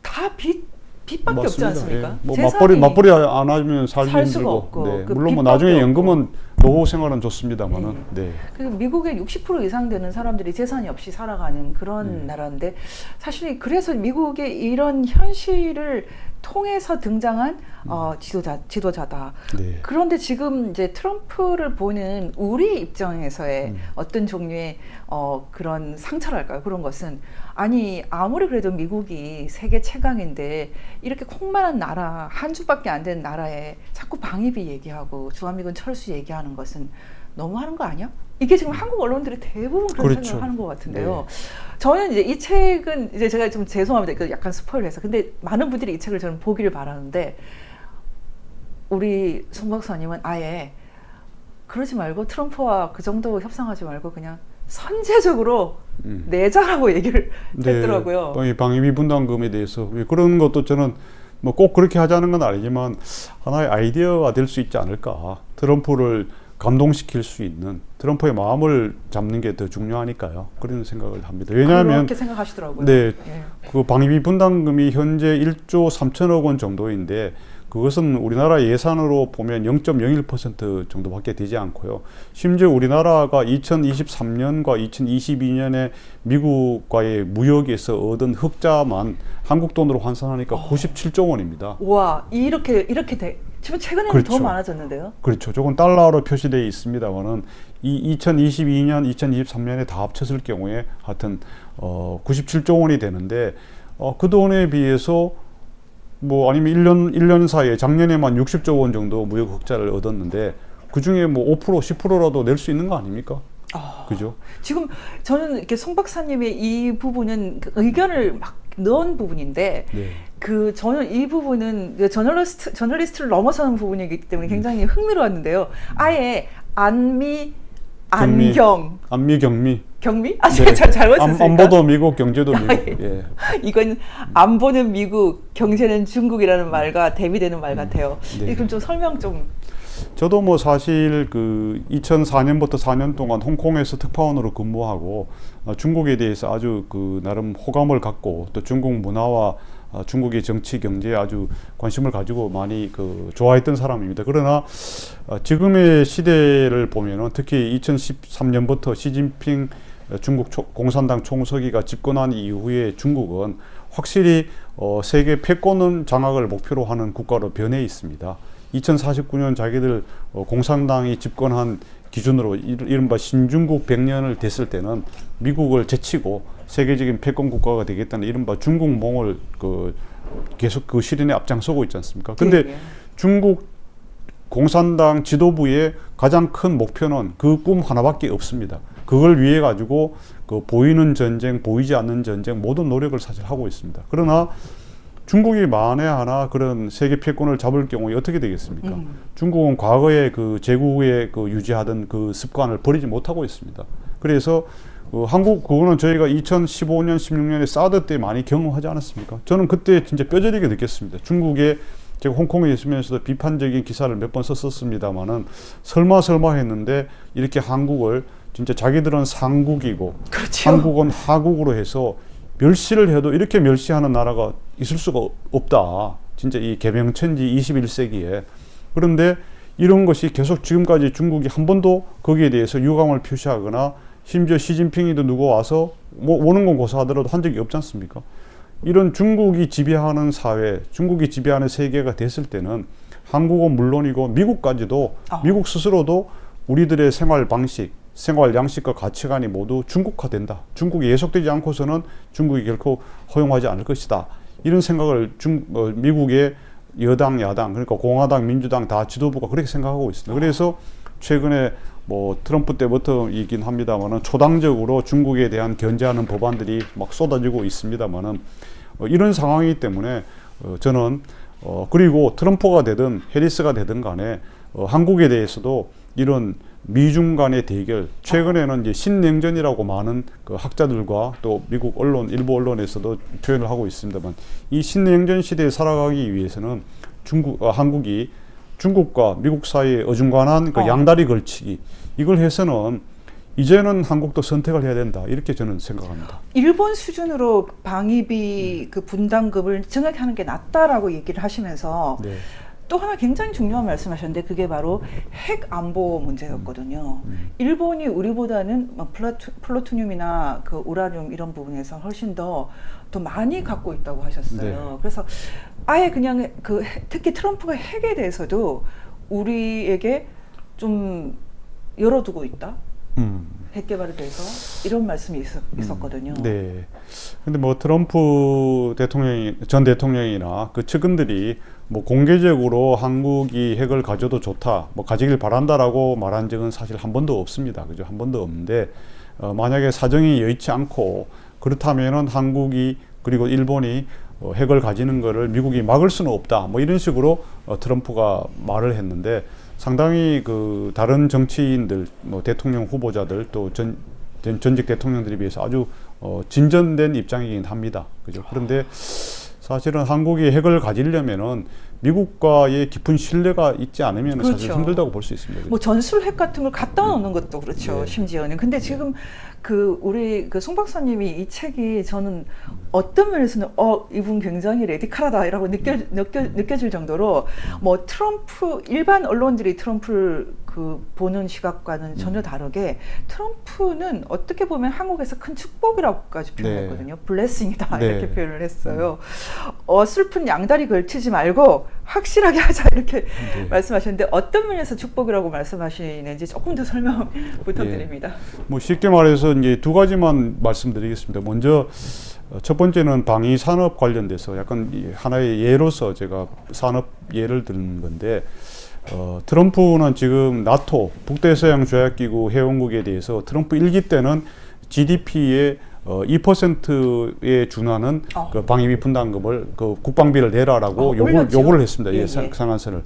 다 빚밖에 없지 않습니까? 예. 뭐 맞벌이 안 하면 살기 살 수가 힘들고. 없고, 네. 그 물론 뭐 빚밖에 나중에 없고. 연금은 노후 생활은 좋습니다만은. 네. 그 미국의 60% 이상 되는 사람들이 재산이 없이 살아가는 그런 나라인데 사실 그래서 미국의 이런 현실을 통해서 등장한 지도자다. 네. 그런데 지금 이제 트럼프를 보는 우리 입장에서의 어떤 종류의 그런 상처랄까요? 그런 것은 아니 아무리 그래도 미국이 세계 최강인데 이렇게 콩만한 나라 한 주밖에 안 되는 나라에 자꾸 방위비 얘기하고 주한미군 철수 얘기하는 것은 너무하는 거 아니야? 이게 지금 한국 언론들이 대부분 그런 그렇죠. 생각을 하는 것 같은데요. 네. 저는 이제 이 책은 이제 제가 좀 죄송합니다. 이거 약간 스포일러해서 근데 많은 분들이 이 책을 저는 보기를 바라는데 우리 송 박사님은 아예 그러지 말고 트럼프와 그 정도 협상하지 말고 그냥 선제적으로 내자라고 얘기를 했더라고요. 방위비 분담금에 대해서 그런 것도 저는 뭐 꼭 그렇게 하자는 건 아니지만 하나의 아이디어가 될 수 있지 않을까. 트럼프를 감동시킬 수 있는 트럼프의 마음을 잡는 게 더 중요하니까요. 그런 생각을 합니다. 왜냐하면 그렇게 생각하시더라고요. 네, 예. 그 방위비 분담금이 현재 1조 3천억 원 정도인데 그것은 우리나라 예산으로 보면 0.01% 정도밖에 되지 않고요. 심지어 우리나라가 2023년과 2022년에 미국과의 무역에서 얻은 흑자만 한국 돈으로 환산하니까 97조 원입니다. 와 이렇게 돼. 지금 최근에는 그렇죠. 더 많아졌는데요. 그렇죠. 조금 달러로 표시되어 있습니다만은 이 2022년, 2023년에 다 합쳤을 경우에 하여튼 97조 원이 되는데 그 돈에 비해서 뭐 아니면 1년 사이에 작년에만 60조 원 정도 무역 흑자를 얻었는데 그 중에 뭐 5% 10%라도 낼 수 있는 거 아닙니까? 그죠? 지금 저는 이렇게 송 박사님의 이 부분은 그 의견을 막 넣은 부분인데 네. 저는 이 부분은 그 저널리스트를 넘어서는 부분이기 때문에 굉장히 흥미로웠는데요. 아예 안미 안경 안미 경미 경미? 네. 잘못 썼으니까. 안보도 미국 경제도 미국. 예. 이건 안보는 미국 경제는 중국이라는 말과 대비되는 말 같아요. 네. 그럼 좀 설명 좀. 저도 뭐 사실 그 2004년부터 4년 동안 홍콩에서 특파원으로 근무하고 중국에 대해서 아주 그 나름 호감을 갖고 또 중국 문화와 중국의 정치 경제에 아주 관심을 가지고 많이 그 좋아했던 사람입니다. 그러나 지금의 시대를 보면은 특히 2013년부터 시진핑 중국 공산당 총서기가 집권한 이후에 중국은 확실히 세계 패권 장악을 목표로 하는 국가로 변해 있습니다. 2049년 자기들 공산당이 집권한 기준으로 이른바 신중국 100년을 됐을 때는 미국을 제치고 세계적인 패권 국가가 되겠다는 이른바 중국몽을 계속 그 실현에 앞장서고 있지 않습니까? 근데 네. 중국 공산당 지도부의 가장 큰 목표는 그 꿈 하나밖에 없습니다. 그걸 위해 가지고 그 보이는 전쟁, 보이지 않는 전쟁 모든 노력을 사실 하고 있습니다. 그러나 중국이 만에 하나 그런 세계 패권을 잡을 경우에 어떻게 되겠습니까? 중국은 과거에 그 제국에 그 유지하던 그 습관을 버리지 못하고 있습니다. 그래서 그거는 저희가 2015년, 16년에 사드 때 많이 경험하지 않았습니까? 저는 그때 진짜 뼈저리게 느꼈습니다. 중국의 제가 홍콩에 있으면서도 비판적인 기사를 몇 번 썼습니다만은 설마 했는데 이렇게 한국을 진짜 자기들은 상국이고 그렇죠. 한국은 하국으로 해서 멸시를 해도 이렇게 멸시하는 나라가 있을 수가 없다. 진짜 이 개명천지 21세기에. 그런데 이런 것이 계속 지금까지 중국이 한 번도 거기에 대해서 유감을 표시하거나 심지어 시진핑이도 누구 와서 뭐 오는 건 고사하더라도 한 적이 없지 않습니까? 이런 중국이 지배하는 사회, 중국이 지배하는 세계가 됐을 때는 한국은 물론이고 미국까지도 미국 스스로도 우리들의 생활 방식, 생활 양식과 가치관이 모두 중국화된다. 중국이 예속되지 않고서는 중국이 결코 허용하지 않을 것이다. 이런 생각을 미국의 여당, 야당, 그러니까 공화당, 민주당 다 지도부가 그렇게 생각하고 있습니다. 그래서 최근에 뭐 트럼프 때부터이긴 합니다만은 초당적으로 중국에 대한 견제하는 법안들이 막 쏟아지고 있습니다만은 이런 상황이기 때문에 저는 그리고 트럼프가 되든 해리스가 되든 간에 한국에 대해서도 이런 미중 간의 대결, 최근에는 이제 신냉전이라고 많은 그 학자들과 또 미국 언론, 일부 언론에서도 표현을 하고 있습니다만 이 신냉전 시대에 살아가기 위해서는 한국이 중국과 미국 사이에 어중간한 그 양다리 걸치기, 이걸 해서는 이제는 한국도 선택을 해야 된다. 이렇게 저는 생각합니다. 일본 수준으로 방위비 그 분담금을 증액하는 게 낫다라고 얘기를 하시면서 네. 또 하나 굉장히 중요한 말씀하셨는데 그게 바로 핵 안보 문제였거든요. 일본이 우리보다는 플루토늄이나 그 우라늄 이런 부분에서 훨씬 더 많이 갖고 있다고 하셨어요. 네. 그래서 아예 그냥 특히 트럼프가 핵에 대해서도 우리에게 좀 열어두고 있다. 핵 개발에 대해서 이런 말씀이 있었거든요. 네. 근데 뭐 트럼프 전 대통령이나 그 측근들이 뭐 공개적으로 한국이 핵을 가져도 좋다, 뭐 가지길 바란다라고 말한 적은 사실 한 번도 없습니다. 그죠? 한 번도 없는데 만약에 사정이 여의치 않고 그렇다면은 한국이 그리고 일본이 핵을 가지는 거를 미국이 막을 수는 없다. 뭐 이런 식으로 트럼프가 말을 했는데 상당히 그 다른 정치인들, 뭐 대통령 후보자들 또 전직 대통령들에 비해서 아주 진전된 입장이긴 합니다. 그죠? 그런데 사실은 한국이 핵을 가지려면은 미국과의 깊은 신뢰가 있지 않으면 그렇죠. 사실 힘들다고 볼 수 있습니다. 뭐 전술핵 같은 걸 갖다 놓는 것도 그렇죠. 네. 심지어는. 근데 지금 우리 송 박사님이 이 책이 저는 어떤 면에서는 이분 굉장히 레디컬하다라고 느껴질 정도로 뭐 트럼프 일반 언론들이 트럼프를 보는 시각과는 전혀 다르게 트럼프는 어떻게 보면 한국에서 큰 축복이라고까지 표현했거든요. 블레싱이다 이렇게 표현을 했어요. 슬픈 양다리 걸치지 말고 확실하게 하자 이렇게 말씀하셨는데 어떤 면에서 축복이라고 말씀하시는지 조금 더 설명 부탁드립니다. 뭐 쉽게 말해서 이제 두 가지만 말씀드리겠습니다. 먼저 첫 번째는 방위 산업 관련돼서 약간 하나의 예로서 제가 산업 예를 드는 건데 트럼프는 지금 나토 북대서양 조약기구 회원국에 대해서 트럼프 1기 때는 GDP의 2%에 준하는 그 방위비 분담금을 그 국방비를 내라라고 요구를 했습니다. 예, 상한선을.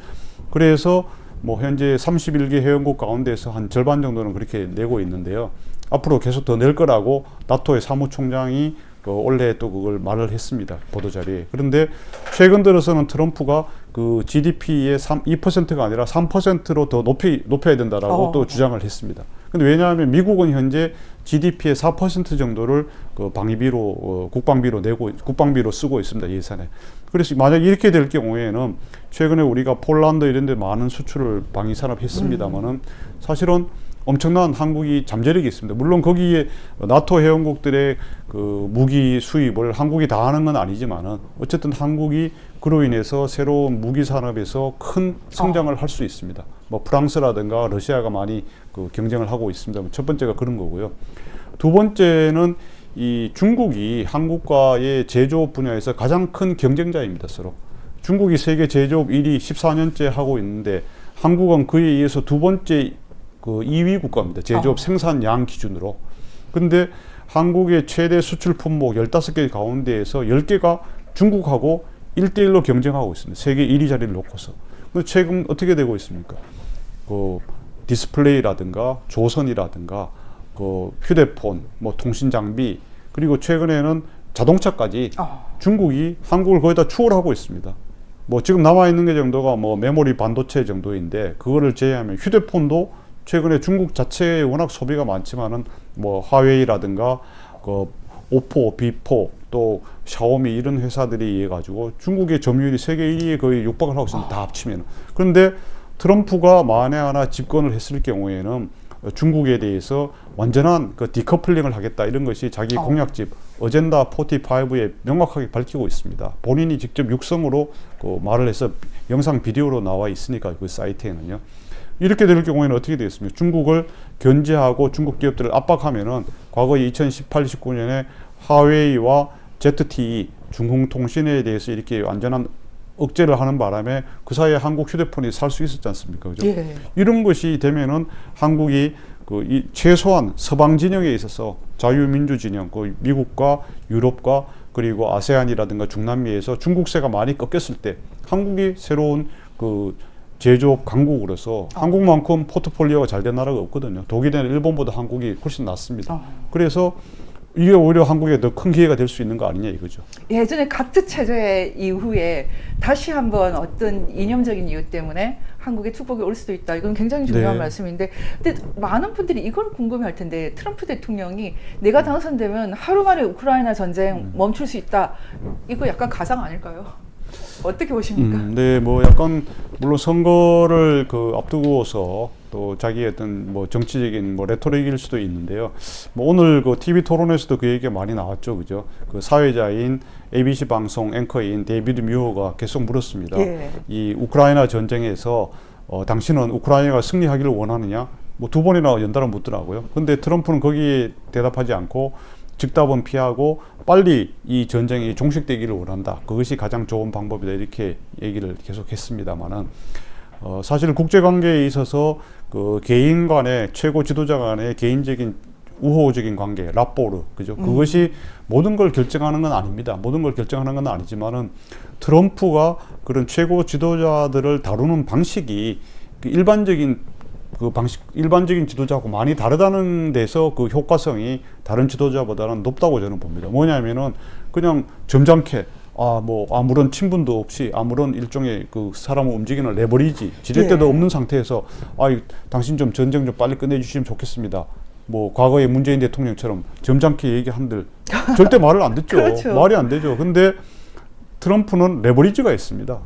그래서 뭐 현재 31개 회원국 가운데서 한 절반 정도는 그렇게 내고 있는데요. 앞으로 계속 더 낼 거라고 나토의 사무총장이 올해 또 그걸 말을 했습니다. 보도자료에. 그런데 최근 들어서는 트럼프가 그 GDP의 2%가 아니라 3%로 더 높여야 된다라고 또 주장을 했습니다. 근데 왜냐하면 미국은 현재 GDP의 4% 정도를 그 방위비로 국방비로 쓰고 있습니다. 예산에. 그래서 만약 이렇게 될 경우에는 최근에 우리가 폴란드 이런 데 많은 수출을 방위 산업 했습니다만은 사실은 엄청난 한국이 잠재력이 있습니다. 물론 거기에 나토 회원국들의 그 무기 수입을 한국이 다 하는 건 아니지만은 어쨌든 한국이 그로 인해서 새로운 무기 산업에서 큰 성장을 할 수 있습니다. 뭐 프랑스라든가 러시아가 많이 그 경쟁을 하고 있습니다. 첫 번째가 그런 거고요. 두 번째는 이 중국이 한국과의 제조업 분야에서 가장 큰 경쟁자입니다. 서로. 중국이 세계 제조업 1위 14년째 하고 있는데 한국은 그에 의해서 두 번째 그 2위 국가입니다. 제조업 생산량 기준으로. 근데 한국의 최대 수출 품목 15개 가운데에서 10개가 중국하고 1대1로 경쟁하고 있습니다. 세계 1위 자리를 놓고서. 근데 최근 어떻게 되고 있습니까? 그 디스플레이라든가 조선이라든가 그 휴대폰, 뭐 통신 장비, 그리고 최근에는 자동차까지 중국이 한국을 거의 다 추월하고 있습니다. 뭐 지금 남아 있는 게 정도가 뭐 메모리 반도체 정도인데 그거를 제외하면 휴대폰도 최근에 중국 자체에 워낙 소비가 많지만은 뭐 화웨이라든가 그 오포, 비포 또 샤오미 이런 회사들이 의해 가지고 중국의 점유율이 세계 1위에 거의 육박을 하고 있습니다. 다 합치면. 그런데 트럼프가 만에 하나 집권을 했을 경우에는 중국에 대해서 완전한 그 디커플링을 하겠다 이런 것이 자기 공약집 어젠다 45에 명확하게 밝히고 있습니다. 본인이 직접 육성으로 그 말을 해서 영상 비디오로 나와 있으니까 그 사이트에는요. 이렇게 될 경우에는 어떻게 되겠습니까? 중국을 견제하고 중국 기업들을 압박하면은 과거 2018, 19년에 화웨이와 ZTE 중흥통신에 대해서 이렇게 완전한 억제를 하는 바람에 그 사이에 한국 휴대폰이 살 수 있었지 않습니까? 그죠? 예. 이런 것이 되면은 한국이 이 최소한 서방 진영에 있어서 자유민주 진영, 그 미국과 유럽과 그리고 아세안이라든가 중남미에서 중국세가 많이 꺾였을 때 한국이 새로운 그 제조업 강국으로서 한국만큼 포트폴리오가 잘 된 나라가 없거든요. 독일이나 일본보다 한국이 훨씬 낫습니다. 그래서 이게 오히려 한국에 더 큰 기회가 될 수 있는 거 아니냐 이거죠. 예전에 가트 체제 이후에 다시 한번 어떤 이념적인 이유 때문에 한국에 축복이 올 수도 있다. 이건 굉장히 중요한 네. 말씀인데, 근데 많은 분들이 이걸 궁금해할 텐데 트럼프 대통령이 내가 당선되면 하루 만에 우크라이나 전쟁 멈출 수 있다. 이거 약간 가상 아닐까요? 어떻게 보십니까? 네, 뭐 약간 물론 선거를 그 앞두고서 또 자기의 어떤 뭐 정치적인 뭐 레토릭일 수도 있는데요. 뭐 오늘 그 TV 토론에서도 그 얘기가 많이 나왔죠, 그죠? 그 사회자인 ABC 방송 앵커인 데이비드 뮤어가 계속 물었습니다. 예. 이 우크라이나 전쟁에서 당신은 우크라이나가 승리하기를 원하느냐? 뭐 두 번이나 연달아 묻더라고요. 근데 트럼프는 거기에 대답하지 않고 즉답은 피하고 빨리 이 전쟁이 종식되기를 원한다. 그것이 가장 좋은 방법이다. 이렇게 얘기를 계속 했습니다만은 사실 국제관계에 있어서 그 개인 간의 최고 지도자 간의 개인적인 우호적인 관계, 라포르, 그죠? 그것이 모든 걸 결정하는 건 아닙니다. 모든 걸 결정하는 건 아니지만은 트럼프가 그런 최고 지도자들을 다루는 방식이 그 일반적인 지도자하고 많이 다르다는 데서 그 효과성이 다른 지도자보다는 높다고 저는 봅니다. 뭐냐면은 그냥 점잖게 뭐 아무런 친분도 없이 아무런 일종의 그 사람을 움직이는 레버리지 지렛대도 예. 없는 상태에서 당신 좀 전쟁 좀 빨리 끝내주시면 좋겠습니다. 뭐 과거에 문재인 대통령처럼 점잖게 얘기한들 절대 말을 안 듣죠. 그렇죠. 말이 안 되죠. 근데 트럼프는 레버리지가 있습니다.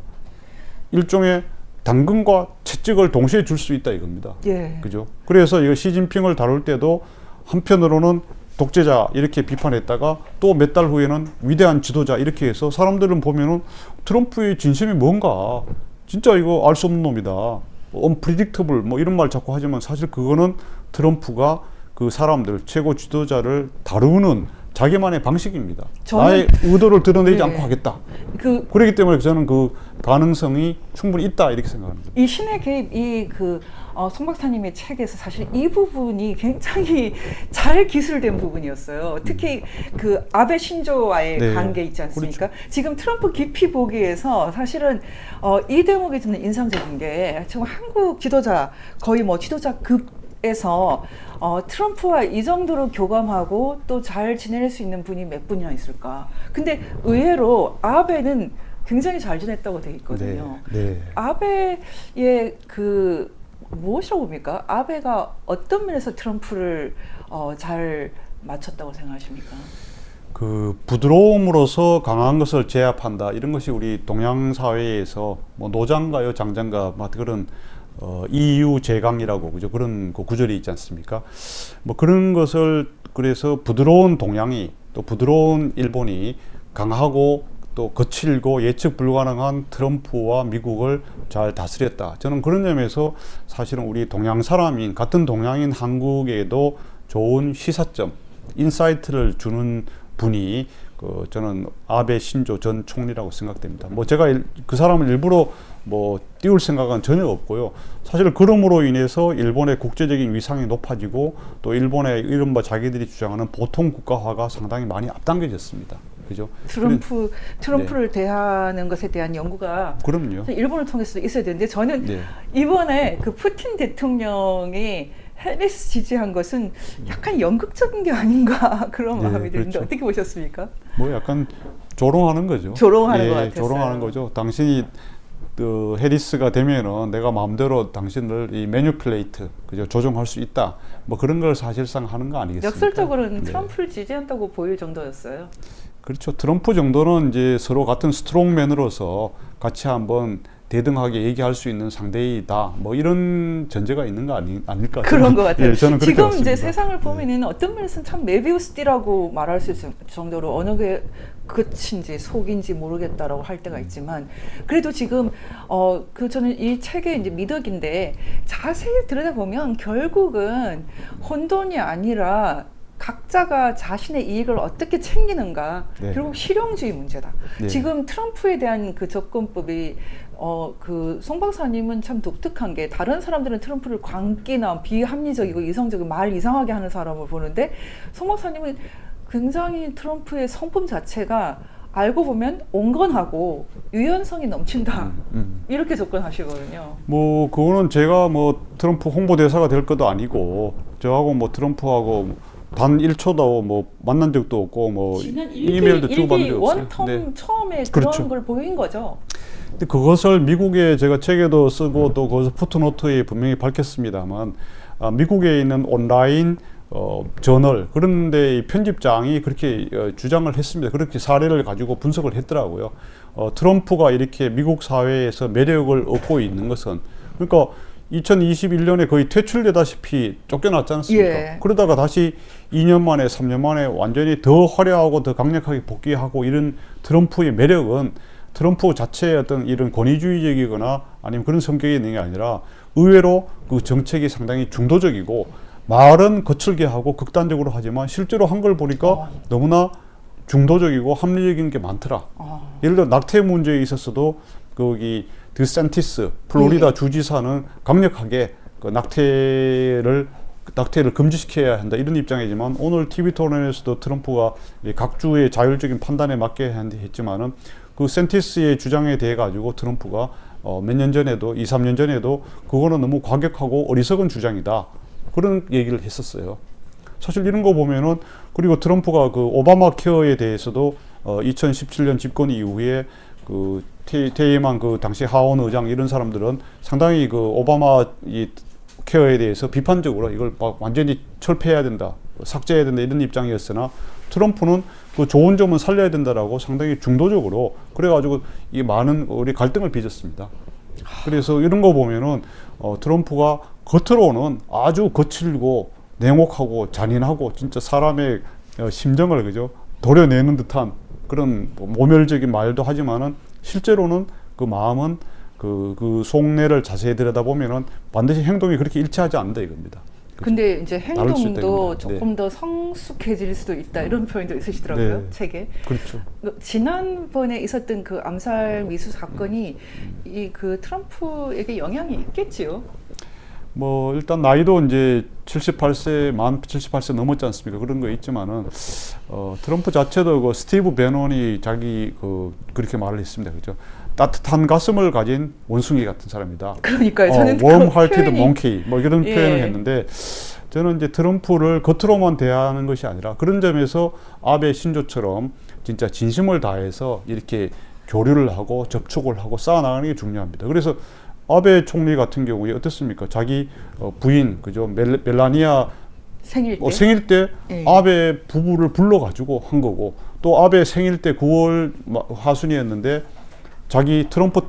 일종의 당근과 채찍을 동시에 줄 수 있다 이겁니다. 예. 그죠? 그래서 이거 시진핑을 다룰 때도 한편으로는 독재자 이렇게 비판했다가 또 몇 달 후에는 위대한 지도자 이렇게 해서 사람들은 보면은 트럼프의 진심이 뭔가 진짜 이거 알 수 없는 놈이다. unpredictable 뭐 이런 말 자꾸 하지만 사실 그거는 트럼프가 그 사람들 최고 지도자를 다루는 자기만의 방식입니다. 나의 의도를 드러내지 네. 않고 하겠다. 그 그렇기 때문에 저는 그 가능성이 충분히 있다 이렇게 생각합니다. 이 신의 개입, 송 박사님의 책에서 사실 이 부분이 굉장히 잘 기술된 부분이었어요. 특히 그 아베 신조와의 네. 관계 있지 않습니까? 그렇죠. 지금 트럼프 깊이 보기에서 사실은 이 대목에 저는 인상적인 게 지금 한국 지도자 거의 뭐 지도자급에서 트럼프와 이 정도로 교감하고 또 잘 지낼 수 있는 분이 몇 분이나 있을까? 근데 의외로 아베는 굉장히 잘 지냈다고 돼 있거든요. 네. 아베의 그 무엇이라고 봅니까? 아베가 어떤 면에서 트럼프를 잘 맞췄다고 생각하십니까? 그 부드러움으로서 강한 것을 제압한다 이런 것이 우리 동양 사회에서 뭐 노장가요 장장가 뭐 그런 이유 제강이라고 그죠 그런 그 구절이 있지 않습니까? 뭐 그런 것을 그래서 부드러운 동양이 또 부드러운 일본이 강하고 또 거칠고 예측 불가능한 트럼프와 미국을 잘 다스렸다. 저는 그런 점에서 사실은 우리 동양 사람인 같은 동양인 한국에도 좋은 시사점, 인사이트를 주는 분이 저는 아베 신조 전 총리라고 생각됩니다. 뭐 제가 그 사람을 일부러 뭐 띄울 생각은 전혀 없고요. 사실 그럼으로 인해서 일본의 국제적인 위상이 높아지고 또 일본의 이른바 자기들이 주장하는 보통 국가화가 상당히 많이 앞당겨졌습니다. 그죠? 트럼프를 대하는 것에 대한 연구가 그럼요. 일본을 통해서 있어야 되는데 저는 네. 이번에 그 푸틴 대통령이 해리스 지지한 것은 약간 연극적인 게 아닌가 그런 네, 마음이 드는데 그렇죠. 어떻게 보셨습니까? 뭐 약간 조롱하는 거죠. 조롱하는 것 같았어요. 조롱하는 거죠. 당신이 그 해리스가 되면은 내가 마음대로 당신을 이 매니플레이트, 그죠, 조종할 수 있다. 뭐 그런 걸 사실상 하는 거 아니겠습니까? 역설적으로는 네. 트럼프를 지지한다고 보일 정도였어요. 그렇죠. 트럼프 정도는 이제 서로 같은 스트롱맨으로서 같이 한번 대등하게 얘기할 수 있는 상대이다. 뭐 이런 전제가 있는 거 아닐까? 그런 것 같아요. 예, 저는 그렇게 지금 봤습니다. 이제 세상을 보면은 어떤 면에서는 참 메비우스띠라고 말할 수 있을 정도로 어느 게 끝인지 속인지 모르겠다라고 할 때가 있지만 그래도 지금 저는 이 책의 이제 미덕인데 자세히 들여다보면 결국은 혼돈이 아니라 각자가 자신의 이익을 어떻게 챙기는가 네. 결국 실용주의 문제다. 네. 지금 트럼프에 대한 그 접근법이 송 박사님은 참 독특한 게 다른 사람들은 트럼프를 광기나 비합리적이고 이성적이고 말 이상하게 하는 사람을 보는데 송 박사님은 굉장히 트럼프의 성품 자체가 알고 보면 온건하고 유연성이 넘친다. 이렇게 접근하시거든요. 뭐 그거는 제가 뭐 트럼프 홍보대사가 될 것도 아니고 저하고 뭐 트럼프하고 단 1초도 뭐 만난 적도 없고 뭐 지난 이메일도 주고받은 적 없어요. 원텀 네. 처음에 그렇죠. 그런 걸 보인 거죠. 근데 그것을 미국에 제가 책에도 쓰고 또 거기서 푸트노트에 분명히 밝혔습니다만 미국에 있는 온라인 저널 그런데 이 편집장이 그렇게 주장을 했습니다. 그렇게 사례를 가지고 분석을 했더라고요. 트럼프가 이렇게 미국 사회에서 매력을 얻고 있는 것은 그러니까 2021년에 거의 퇴출되다시피 쫓겨났지 않습니까? 예. 그러다가 다시 2년 만에 3년 만에 완전히 더 화려하고 더 강력하게 복귀하고 이런 트럼프의 매력은 트럼프 자체의 어떤 이런 권위주의적이거나 아니면 그런 성격이 있는 게 아니라 의외로 그 정책이 상당히 중도적이고 말은 거칠게 하고 극단적으로 하지만 실제로 한 걸 보니까 너무나 중도적이고 합리적인 게 많더라. 예를 들어 낙태 문제에 있어서도 거기 드샌티스 플로리다 주지사는 강력하게 그 낙태를 금지시켜야 한다 이런 입장이지만 오늘 TV 토론에서도 트럼프가 각 주의 자율적인 판단에 맞게 했지만은 그 샌티스의 주장에 대해 가지고 트럼프가 몇 년 전에도 2, 3년 전에도 그거는 너무 과격하고 어리석은 주장이다 그런 얘기를 했었어요. 사실 이런 거 보면은 그리고 트럼프가 그 오바마 케어에 대해서도 2017년 집권 이후에 그 퇴임한 그 당시 하원 의장 이런 사람들은 상당히 그 오바마 이 케어에 대해서 비판적으로 이걸 막 완전히 철폐해야 된다, 삭제해야 된다 이런 입장이었으나 트럼프는 그 좋은 점은 살려야 된다라고 상당히 중도적으로 그래가지고 이 많은 우리 갈등을 빚었습니다. 그래서 이런 거 보면은 트럼프가 겉으로는 아주 거칠고 냉혹하고 잔인하고 진짜 사람의 심정을 그죠 도려내는 듯한 그런 모멸적인 말도 하지만은 실제로는 그 마음은 그 속내를 자세히 들여다보면은 반드시 행동이 그렇게 일치하지 않는다 이겁니다. 그렇죠? 근데 이제 나눌 수 있다 행동도 이겁니다. 조금 네. 더 성숙해질 수도 있다 이런 표현도 있으시더라고요. 네. 책에. 그렇죠. 지난번에 있었던 그 암살 미수 사건이 이 그 트럼프에게 영향이 있겠지요. 뭐 일단 나이도 이제 78세 만 78세 넘었지 않습니까? 그런 거 있지만은 트럼프 자체도 그 스티브 베논이 자기 그렇게 말을 했습니다. 그죠? 따뜻한 가슴을 가진 원숭이 같은 사람이다. 그러니까요. 저는 warm 그 hearted 표현이- monkey 뭐 이런 예. 표현을 했는데 저는 이제 트럼프를 겉으로만 대하는 것이 아니라 그런 점에서 아베 신조처럼 진짜 진심을 다해서 이렇게 교류를 하고 접촉을 하고 쌓아나가는 게 중요합니다. 그래서 아베 총리 같은 경우에 어떻습니까? 자기 부인 그죠 멜라니아 생일 때. 생일 때 예. 아베 부부를 불러가지고 한 거고 또 아베 생일 때 9월 하순이었는데 자기 트럼프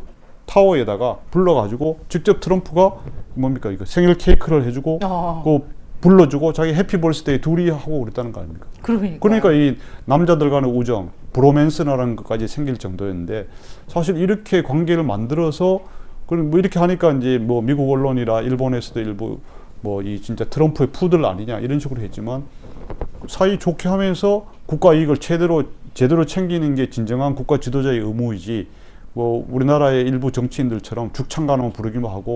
타워에다가 불러가지고 직접 트럼프가 뭡니까 이거 생일 케이크를 해주고 그 불러주고 자기 해피 벌스데이 둘이 하고 그랬다는 거 아닙니까? 그러니까 이 남자들 간의 우정, 브로맨스라는 것까지 생길 정도였는데 사실 이렇게 관계를 만들어서 뭐 이렇게 하니까 이제 뭐 미국 언론이라 일본에서도 일부 뭐 이 진짜 트럼프의 푸들 아니냐 이런 식으로 했지만 사이 좋게 하면서 국가 이익을 제대로 챙기는 게 진정한 국가 지도자의 의무이지 뭐 우리나라의 일부 정치인들처럼 죽창가는 부르기만 하고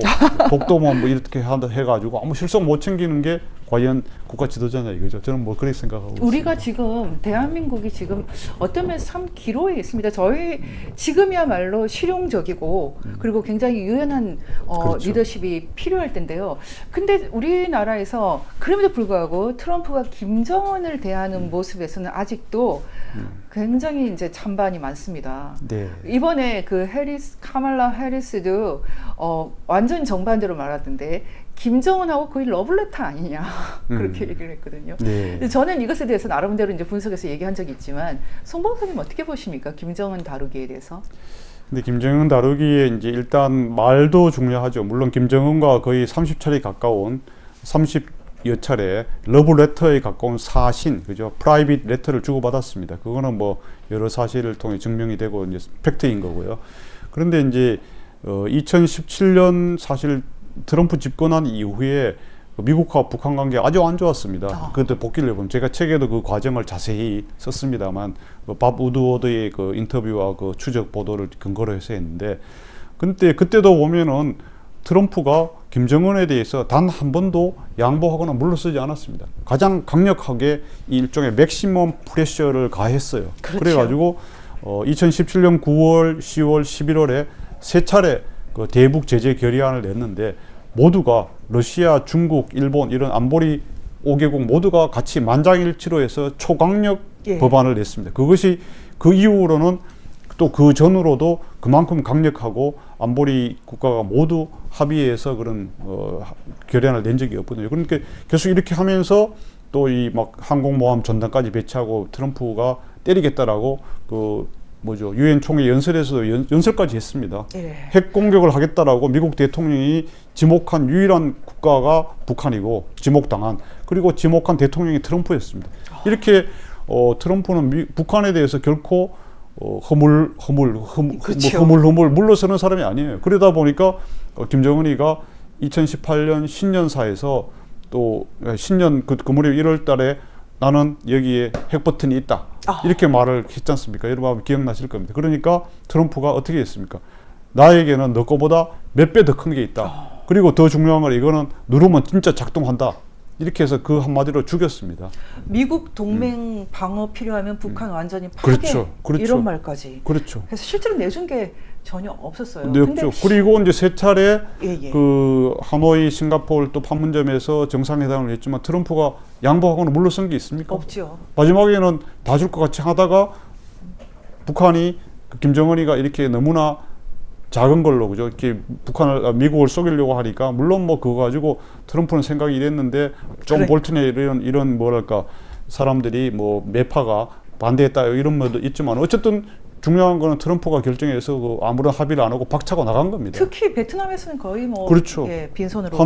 독도만 뭐 이렇게 해가지고 아무 실속 못 챙기는 게 과연 국가 지도자냐 이거죠. 저는 뭐 그렇게 생각하고 우리가 있습니다. 지금 대한민국이 지금 어떤 면에서 참 기로에 있습니다. 저희 지금이야말로 실용적이고 그리고 굉장히 유연한 그렇죠. 리더십이 필요할 텐데요. 근데 우리나라에서 그럼에도 불구하고 트럼프가 김정은을 대하는 모습에서는 아직도 굉장히 이제 찬반이 많습니다. 네. 이번에 그 카말라 해리스도 완전 정반대로 말하던데 김정은하고 거의 러블레터 아니냐 그렇게 얘기를 했거든요. 네. 근데 저는 이것에 대해서 나름대로 이제 분석해서 얘기한 적이 있지만 송 박사님 어떻게 보십니까? 김정은 다루기에 대해서? 근데 김정은 다루기에 이제 일단 말도 중요하죠. 물론 김정은과 거의 30차례 가까운 30여 차례 러브레터에 가까운 사신, 그죠? 프라이빗 레터를 주고받았습니다. 그거는 뭐 여러 사실을 통해 증명이 되고 이제 팩트인 거고요. 그런데 이제 2017년 사실 트럼프 집권한 이후에 미국과 북한 관계가 아주 안 좋았습니다. 그때 복귀를 해보면 제가 책에도 그 과정을 자세히 썼습니다만 밥 우드워드의 그 인터뷰와 그 추적 보도를 근거로 해서 했는데 그때도 보면은 트럼프가 김정은에 대해서 단 한 번도 양보하거나 물러서지 않았습니다. 가장 강력하게 이 일종의 맥시멈 프레셔를 가했어요. 그렇죠. 그래가지고 2017년 9월, 10월, 11월에 세 차례 그 대북 제재 결의안을 냈는데 모두가 러시아, 중국, 일본 이런 안보리 5개국 모두가 같이 만장일치로 해서 초강력 법안을 냈습니다. 그것이 그 이후로는 또 그 전으로도 그만큼 강력하고 안보리 국가가 모두 합의해서 그런 결의안을 낸 적이 없거든요. 그러니까 계속 이렇게 하면서 또 이 막 항공모함 전단까지 배치하고 트럼프가 때리겠다라고 유엔 총회 연설에서 연설까지 했습니다. 핵 공격을 하겠다라고 미국 대통령이 지목한 유일한 국가가 북한이고 지목당한, 그리고 지목한 대통령이 트럼프였습니다. 이렇게 트럼프는 북한에 대해서 결코 허물허물 물러서는 사람이 아니에요. 그러다 보니까 김정은이가 2018년 신년사에서 또 신년 그 무렵 1월 달에 나는 여기에 핵 버튼이 있다. 이렇게 말을 했지 않습니까? 여러분 기억나실 겁니다. 그러니까 트럼프가 어떻게 했습니까? 나에게는 너 거보다 몇 배 더 큰 게 있다. 그리고 더 중요한 건 이거는 누르면 진짜 작동한다. 이렇게 해서 그 한마디로 죽였습니다. 미국 동맹 방어 필요하면 북한 완전히 파괴. 그렇죠. 이런 말까지. 그렇죠. 그래서 실제로 내준 게 전혀 없었어요. 네, 없죠. 그리고 이제 세 차례 예. 그 하노이, 싱가포르 또 판문점에서 정상회담을 했지만 트럼프가 양보하거나 물러선 게 있습니까? 없죠. 마지막에는 다 줄 것 같이 하다가 북한이 김정은이가 이렇게 너무나 작은 걸로 그죠? 이렇게 미국을 속이려고 하니까 물론 뭐 그거 가지고 트럼프는 생각이 이랬는데 존 볼튼의 이런 뭐랄까 사람들이 뭐 매파가 반대했다 이런 것도 있지만 어쨌든 중요한 거는 트럼프가 결정해서 그 아무런 합의를 안 하고 박차고 나간 겁니다. 특히 베트남에서는 거의 뭐 그렇죠. 빈손으로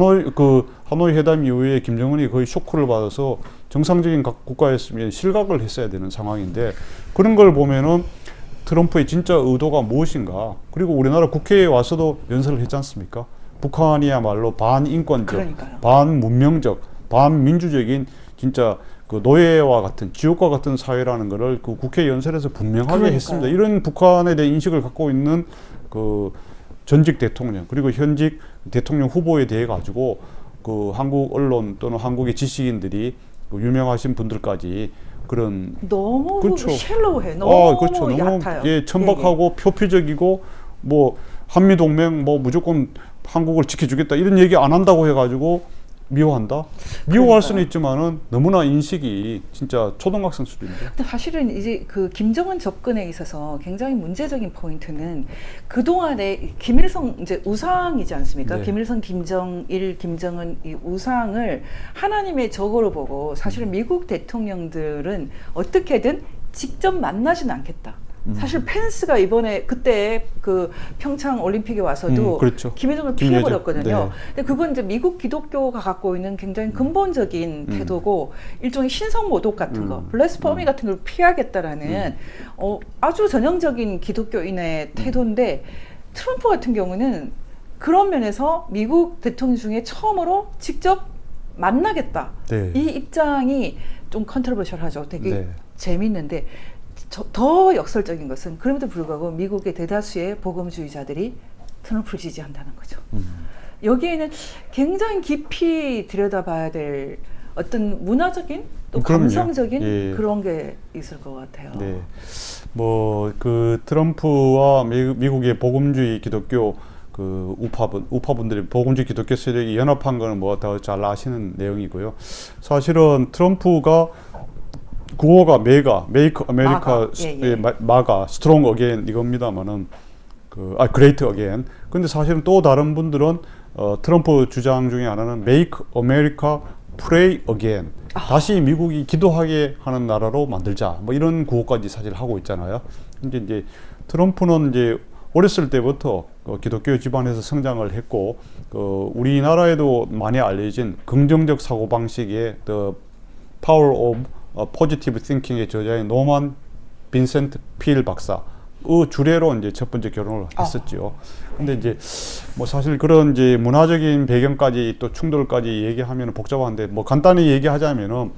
하노이 회담 이후에 김정은이 거의 쇼크를 받아서 정상적인 국가였으면 실각을 했어야 되는 상황인데 그런 걸 보면은 트럼프의 진짜 의도가 무엇인가? 그리고 우리나라 국회에 와서도 연설을 했지 않습니까? 북한이야말로 반인권적, 반문명적, 반민주적인 진짜 그 노예와 같은 지옥과 같은 사회라는 것을 그 국회 연설에서 분명하게 했습니다. 이런 북한에 대한 인식을 갖고 있는 그 전직 대통령 그리고 현직 대통령 후보에 대해 가지고 그 한국 언론 또는 한국의 지식인들이 그 유명하신 분들까지 그런 너무 쉘로우해. 너무 얕아요. 천박하고 표피적이고 뭐 한미 동맹 뭐 무조건 한국을 지켜주겠다 이런 얘기 안 한다고 해가지고 미워한다. 미워할 수는 있지만은 너무나 인식이 진짜 초등학생 수준입니다. 근데 사실은 이제 그 김정은 접근에 있어서 굉장히 문제적인 포인트는 그 동안에 김일성 이제 우상이지 않습니까? 네. 김일성, 김정일, 김정은 이 우상을 하나님의 적으로 보고 사실은 미국 대통령들은 어떻게든 직접 만나진 않겠다. 사실 펜스가 이번에 그때 그 평창 올림픽에 와서도 그렇죠. 김여정을 피해버렸거든요. 네. 근데 그건 이제 미국 기독교가 갖고 있는 굉장히 근본적인 태도고 일종의 신성 모독 같은 거, 블레스퍼미 같은 걸 피하겠다라는 아주 전형적인 기독교인의 태도인데 트럼프 같은 경우는 그런 면에서 미국 대통령 중에 처음으로 직접 만나겠다. 네. 이 입장이 좀 컨트로버셜하죠. 되게 재밌는데 더 역설적인 것은 그럼에도 불구하고 미국의 대다수의 복음주의자들이 트럼프를 지지한다는 거죠. 여기에는 굉장히 깊이 들여다봐야 될 어떤 문화적인 또 그럼요. 감성적인 예. 그런 게 있을 것 같아요. 네. 뭐 그 트럼프와 미국의 복음주의 기독교 그 우파분들이 복음주의 기독교 세력이 연합한 거는 뭐 더 잘 아시는 내용이고요. 사실은 트럼프가 구호가 메이크 아메리카 마가 스트롱 어게인 이겁니다만은 그레이트 어게인. 근데 사실은 또 다른 분들은 트럼프 주장 중에 하나는 메이크 아메리카 프레이 어게인. 다시 미국이 기도하게 하는 나라로 만들자. 뭐 이런 구호까지 사실 하고 있잖아요. 근데 이제 트럼프는 이제 어렸을 때부터 기독교 집안에서 성장을 했고 우리나라에도 많이 알려진 긍정적 사고 방식의 The Power of Positive Thinking의 저자인 노만 빈센트 필 박사 주례로 이제 첫 번째 결혼을 했었죠. 근데 이제 뭐 사실 그런 이제 문화적인 배경까지 또 충돌까지 얘기하면 복잡한데 뭐 간단히 얘기하자면은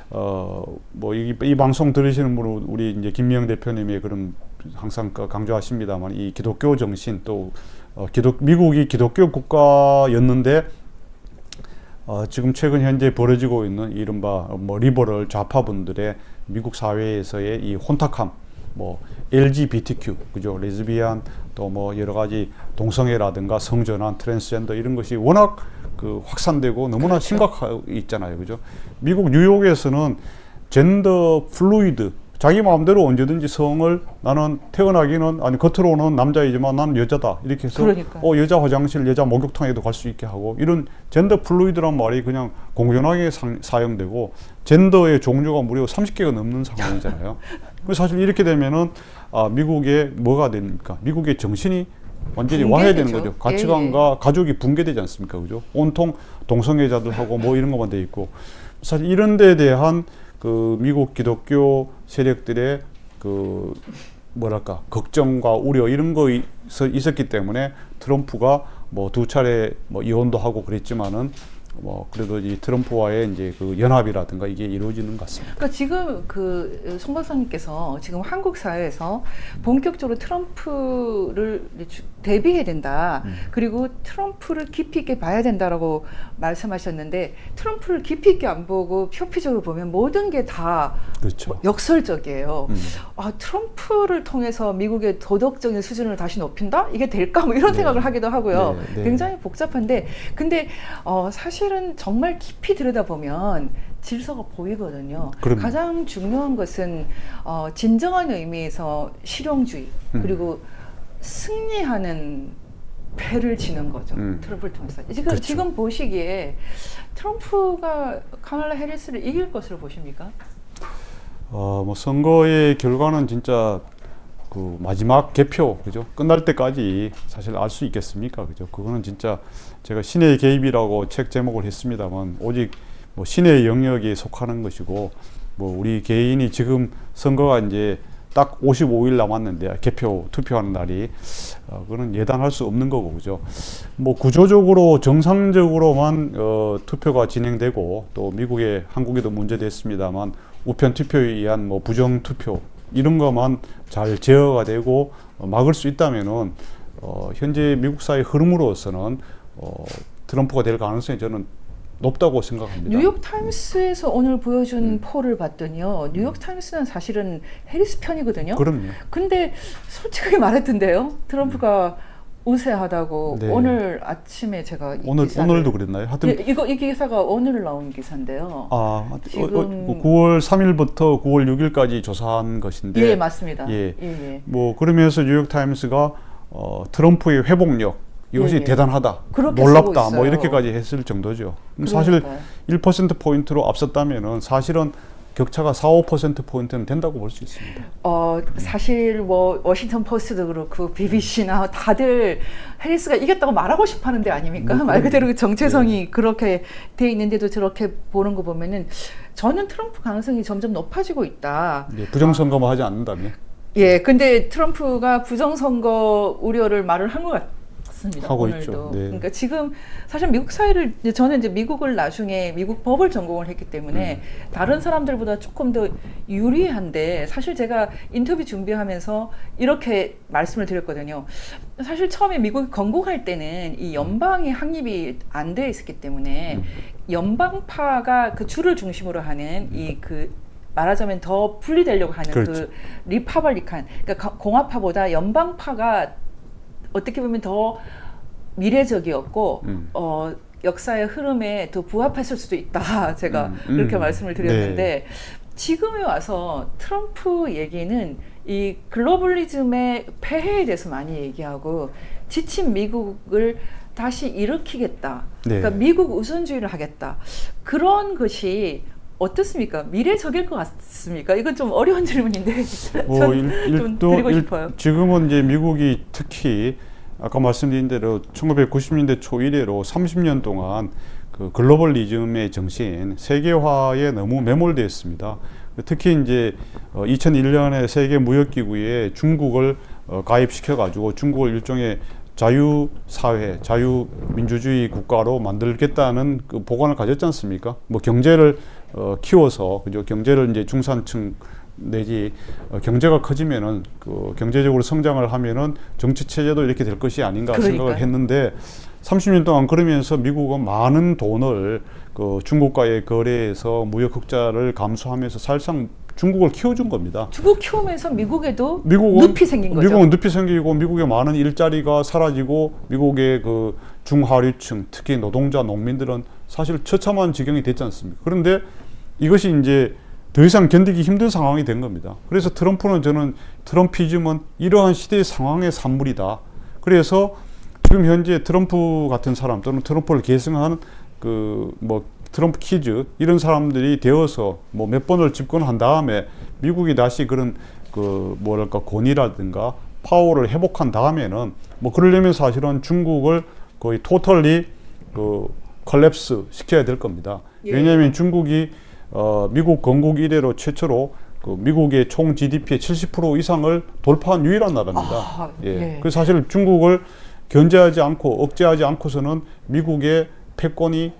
뭐 이 방송 들으시는 분은 우리 이제 김미영 대표님의 그런 항상 강조하십니다만 이 기독교 정신 또 미국이 기독교 국가였는데 지금 최근 현재 벌어지고 있는 이른바 뭐 리버럴 좌파분들의 미국 사회에서의 이 혼탁함, 뭐 LGBTQ, 그죠? 레즈비안 또 뭐 여러 가지 동성애라든가 성전환, 트랜스젠더 이런 것이 워낙 확산되고 너무나 그렇죠. 심각하고 있잖아요, 그죠? 미국 뉴욕에서는 젠더 플루이드 자기 마음대로 언제든지 성을 나는 태어나기는 아니 겉으로는 남자이지만 나는 여자다 이렇게 해서 그러니까요. 여자 화장실, 여자 목욕탕에도 갈 수 있게 하고 이런 젠더 플루이드란 말이 그냥 공존하게 사용되고 젠더의 종류가 무려 30개가 넘는 상황이잖아요. 그래서 사실 이렇게 되면은 미국의 뭐가 됩니까? 미국의 정신이 완전히 와해되는 거죠. 가치관과 가족이 붕괴되지 않습니까? 그죠? 온통 동성애자들하고 뭐 이런 것만 돼 있고 사실 이런 데에 대한 미국 기독교 세력들의 뭐랄까 걱정과 우려 이런 거 있었기 때문에 트럼프가 뭐 두 차례 뭐 이혼도 하고 그랬지만은 뭐 그래도 이 트럼프와의 이제 연합이라든가 이게 이루어지는 것 같습니다. 그러니까 지금 송 박사님께서 지금 한국 사회에서 본격적으로 트럼프를 대비해야 된다. 그리고 트럼프를 깊이 있게 봐야 된다라고 말씀하셨는데 트럼프를 깊이 있게 안 보고 표피적으로 보면 모든 게 다 그렇죠. 역설적이에요. 트럼프를 통해서 미국의 도덕적인 수준을 다시 높인다? 이게 될까? 뭐 이런 생각을 하기도 하고요. 굉장히 복잡한데 근데 사실은 정말 깊이 들여다보면 질서가 보이거든요. 그럼요. 가장 중요한 것은 진정한 의미에서 실용주의 그리고 승리하는 패를 지는 거죠. 트럼프를 통해서. 그렇죠. 지금 보시기에 트럼프가 카말라 해리스를 이길 것으로 보십니까? 뭐 선거의 결과는 진짜 마지막 개표, 그죠? 끝날 때까지 사실 알 수 있겠습니까? 그죠? 그거는 진짜 제가 신의 개입이라고 책 제목을 했습니다만 오직 뭐 신의 영역에 속하는 것이고 뭐 우리 개인이 지금 선거가 이제 딱 55일 남았는데 투표하는 날이 그거는 예단할 수 없는 거고, 그죠? 뭐 구조적으로 정상적으로만 투표가 진행되고 또 한국에도 문제됐습니다만 우편 투표에 의한 뭐 부정 투표 이런 것만 잘 제어가 되고 막을 수 있다면은 현재 미국 사회 흐름으로서는 트럼프가 될 가능성이 저는 높다고 생각합니다. 뉴욕 타임스에서 오늘 보여준 폴을 봤더니요. 뉴욕 타임스는 사실은 해리스 편이거든요. 그럼요. 근데 솔직하게 말했던데요. 트럼프가 우세하다고. 네. 오늘 아침에 제가 오늘도 그랬나요? 하여튼 이 기사가 오늘 나온 기사인데요. 지금 9월 3일부터 9월 6일까지 조사한 것인데. 예, 맞습니다. 예. 뭐 그러면서 뉴욕 타임스가 트럼프의 회복력 이것이 대단하다, 놀랍다, 뭐 이렇게까지 했을 정도죠. 사실 1% 포인트로 앞섰다면은 사실은 격차가 4~5% 포인트는 된다고 볼 수 있습니다. 사실 뭐 워싱턴 포스트도 그렇고 BBC나 다들 해리스가 이겼다고 말하고 싶어하는 데 아닙니까? 말 그대로 정체성이 그렇게 돼 있는데도 저렇게 보는 거 보면은 저는 트럼프 가능성이 점점 높아지고 있다. 부정선거만 하지 않는다면. 예, 근데 트럼프가 부정선거 우려를 말을 한 것 같습니다. 하고 오늘도. 있죠. 네. 그러니까 지금 사실 미국 사회를 저는 이제 미국을 나중에 미국 법을 전공을 했기 때문에 다른 사람들보다 조금 더 유리한데 사실 제가 인터뷰 준비하면서 이렇게 말씀을 드렸거든요. 사실 처음에 미국에 건국할 때는 이 연방이 확립이 안 돼 있었기 때문에 연방파가 그 주를 중심으로 하는 이 그 말하자면 더 분리되려고 하는 그렇죠. 그 리퍼블리칸, 그러니까 공화파보다 연방파가 어떻게 보면 더 미래적이었고 역사의 흐름에 더 부합했을 수도 있다. 제가 그렇게 말씀을 드렸는데 네. 지금에 와서 트럼프 얘기는 이 글로벌리즘의 폐해에 대해서 많이 얘기하고 지친 미국을 다시 일으키겠다. 네. 그러니까 미국 우선주의를 하겠다. 그런 것이 어떻습니까? 미래적일 것 같습니까? 이건 좀 어려운 질문인데 좀 드리고 싶어요. 지금은 이제 미국이 특히 아까 말씀드린 대로 1990년대 초 이래로 30년 동안 그 글로벌리즘의 정신, 세계화에 너무 매몰되었습니다. 특히 이제 2001년에 세계 무역기구에 중국을 가입시켜 가지고 중국을 일종의 자유사회, 자유민주주의 국가로 만들겠다는 그 보관을 가졌지 않습니까? 뭐 경제를 키워서, 그죠? 경제를 이제 중산층 내지 경제가 커지면은 그 경제적으로 성장을 하면은 정치 체제도 이렇게 될 것이 아닌가 생각을 했는데 30년 동안 그러면서 미국은 많은 돈을 그 중국과의 거래에서 무역 흑자를 감수하면서 사실상 중국을 키워준 겁니다. 중국 키우면서 미국에도 늪이 생긴 거죠. 미국은 늪이 생기고 미국의 많은 일자리가 사라지고 미국의 그 중하류층, 특히 노동자, 농민들은 사실 처참한 지경이 됐지 않습니까? 그런데 이것이 이제 더 이상 견디기 힘든 상황이 된 겁니다. 그래서 저는 트럼피즘은 이러한 시대의 상황의 산물이다. 그래서 지금 현재 트럼프 같은 사람 또는 트럼프를 계승한 그 뭐 트럼프 키즈 이런 사람들이 되어서 뭐 몇 번을 집권한 다음에 미국이 다시 그런 그 뭐랄까 권위라든가 파워를 회복한 다음에는 뭐 그러려면 사실은 중국을 거의 토털리 그 컬랩스 시켜야 될 겁니다. 왜냐하면 중국이 미국 건국 이래로 최초로 그 미국의 총 GDP의 70% 이상을 돌파한 유일한 나라입니다. 그래서 사실 중국을 견제하지 않고 억제하지 않고서는 미국의 패권이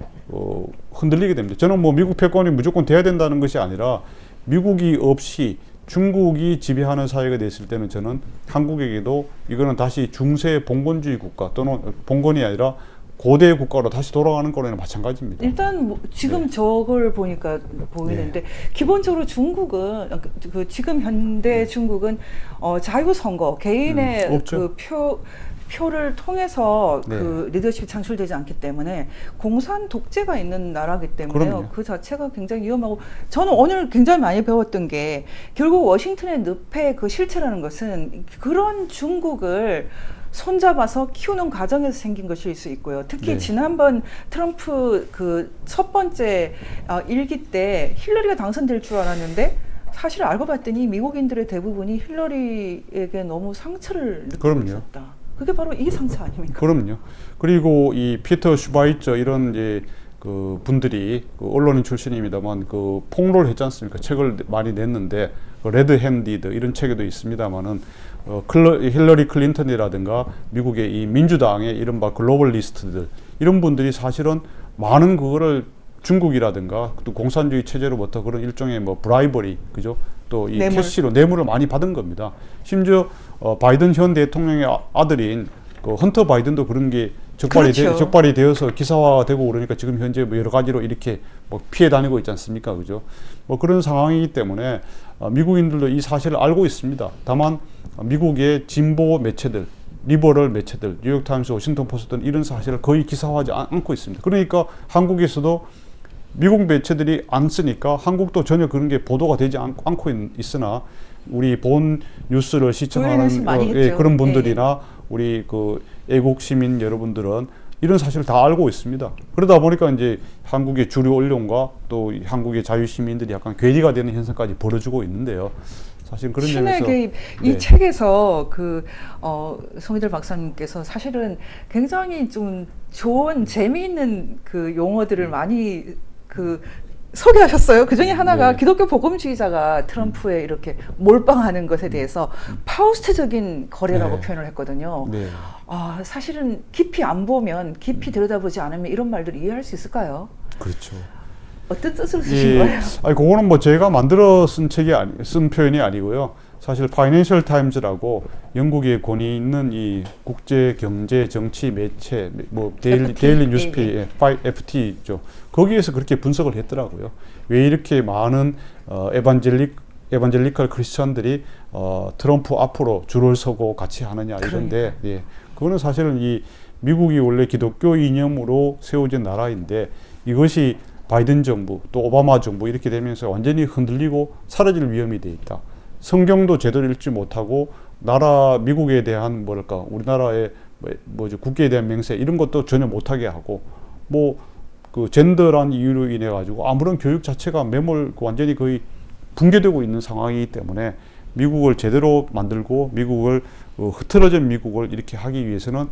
흔들리게 됩니다. 저는 뭐 미국 패권이 무조건 돼야 된다는 것이 아니라 미국이 없이 중국이 지배하는 사회가 됐을 때는 저는 한국에게도 이거는 다시 중세 봉건주의 국가 또는 봉건이 아니라 고대 국가로 다시 돌아가는 거랑 마찬가지입니다. 일단 뭐 지금 저걸 보니까 보이는데 기본적으로 중국은 그 지금 현대 중국은 자유선거 개인의 그 표를 통해서 그 리더십이 창출되지 않기 때문에 공산 독재가 있는 나라이기 때문에요. 그럼요. 그 자체가 굉장히 위험하고 저는 오늘 굉장히 많이 배웠던 게 결국 워싱턴의 늪의 그 실체라는 것은 그런 중국을 손잡아서 키우는 과정에서 생긴 것일 수 있고요. 특히 지난번 트럼프 그 첫 번째 일기 때 힐러리가 당선될 줄 알았는데 사실 알고 봤더니 미국인들의 대부분이 힐러리에게 너무 상처를 느끼고 있었다. 그게 바로 이 상처 아닙니까? 그럼요. 그리고 이 피터 슈바이처 이런 이제 그 분들이 그 언론인 출신입니다만 그 폭로를 했지 않습니까? 책을 많이 냈는데 그 레드 핸디드 이런 책에도 있습니다만은 힐러리 클린턴이라든가 미국의 이 민주당의 이른바 글로벌리스트들 이런 분들이 사실은 많은 그거를 중국이라든가 또 공산주의 체제로부터 그런 일종의 뭐 브라이버리 그죠? 또 이 캐시로 뇌물을 많이 받은 겁니다. 심지어 바이든 현 대통령의 아들인 그 헌터 바이든도 그런 게 적발이 되어서 기사화되고 그러니까 지금 현재 뭐 여러 가지로 이렇게 뭐 피해 다니고 있지 않습니까? 그죠? 뭐 그런 상황이기 때문에 미국인들도 이 사실을 알고 있습니다. 다만 미국의 진보 매체들, 리버럴 매체들, 뉴욕타임스, 워싱턴 포스트 이런 사실을 거의 기사화하지 않고 있습니다. 그러니까 한국에서도 미국 매체들이 안 쓰니까 한국도 전혀 그런 게 보도가 되지 않고 있으나 우리 본 뉴스를 시청하는 그런 분들이나 우리 그 애국 시민 여러분들은 이런 사실을 다 알고 있습니다. 그러다 보니까 이제 한국의 주류 언론과 또 한국의 자유시민들이 약간 괴리가 되는 현상까지 벌어지고 있는데요. 사실 그런 점에서 개입 이 책에서 그 송희들 박사님께서 사실은 굉장히 좀 좋은 재미있는 그 용어들을 많이 그 소개하셨어요. 그 중에 하나가 네. 기독교 복음주의자가 트럼프에 이렇게 몰빵하는 것에 대해서 파우스트적인 거래라고 네. 표현을 했거든요. 네. 아, 사실은 깊이 안 보면, 깊이 들여다보지 않으면 이런 말들을 이해할 수 있을까요? 그렇죠. 어떤 뜻으로 쓰신 거예요? 아니, 그거는 뭐 제가 만들어 쓴 표현이 아니고요. 사실 파이낸셜 타임즈라고 영국의 권위 있는 이 국제 경제 정치 매체 뭐 데일리 뉴스페이퍼 FT죠. 거기에서 그렇게 분석을 했더라고요. 왜 이렇게 많은 에반젤리컬 크리스천들이 트럼프 앞으로 줄을 서고 같이 하느냐 이런데, 예, 그거는 사실은 이 미국이 원래 기독교 이념으로 세워진 나라인데 이것이 바이든 정부 또 오바마 정부 이렇게 되면서 완전히 흔들리고 사라질 위험이 돼 있다. 성경도 제대로 읽지 못하고 미국에 대한 뭐랄까 우리나라의 뭐죠 국기에 대한 맹세 이런 것도 전혀 못하게 하고 뭐 그 젠더란 이유로 인해 가지고 아무런 교육 자체가 완전히 거의 붕괴되고 있는 상황이기 때문에 미국을 제대로 만들고 미국을 흐트러진 미국을 이렇게 하기 위해서는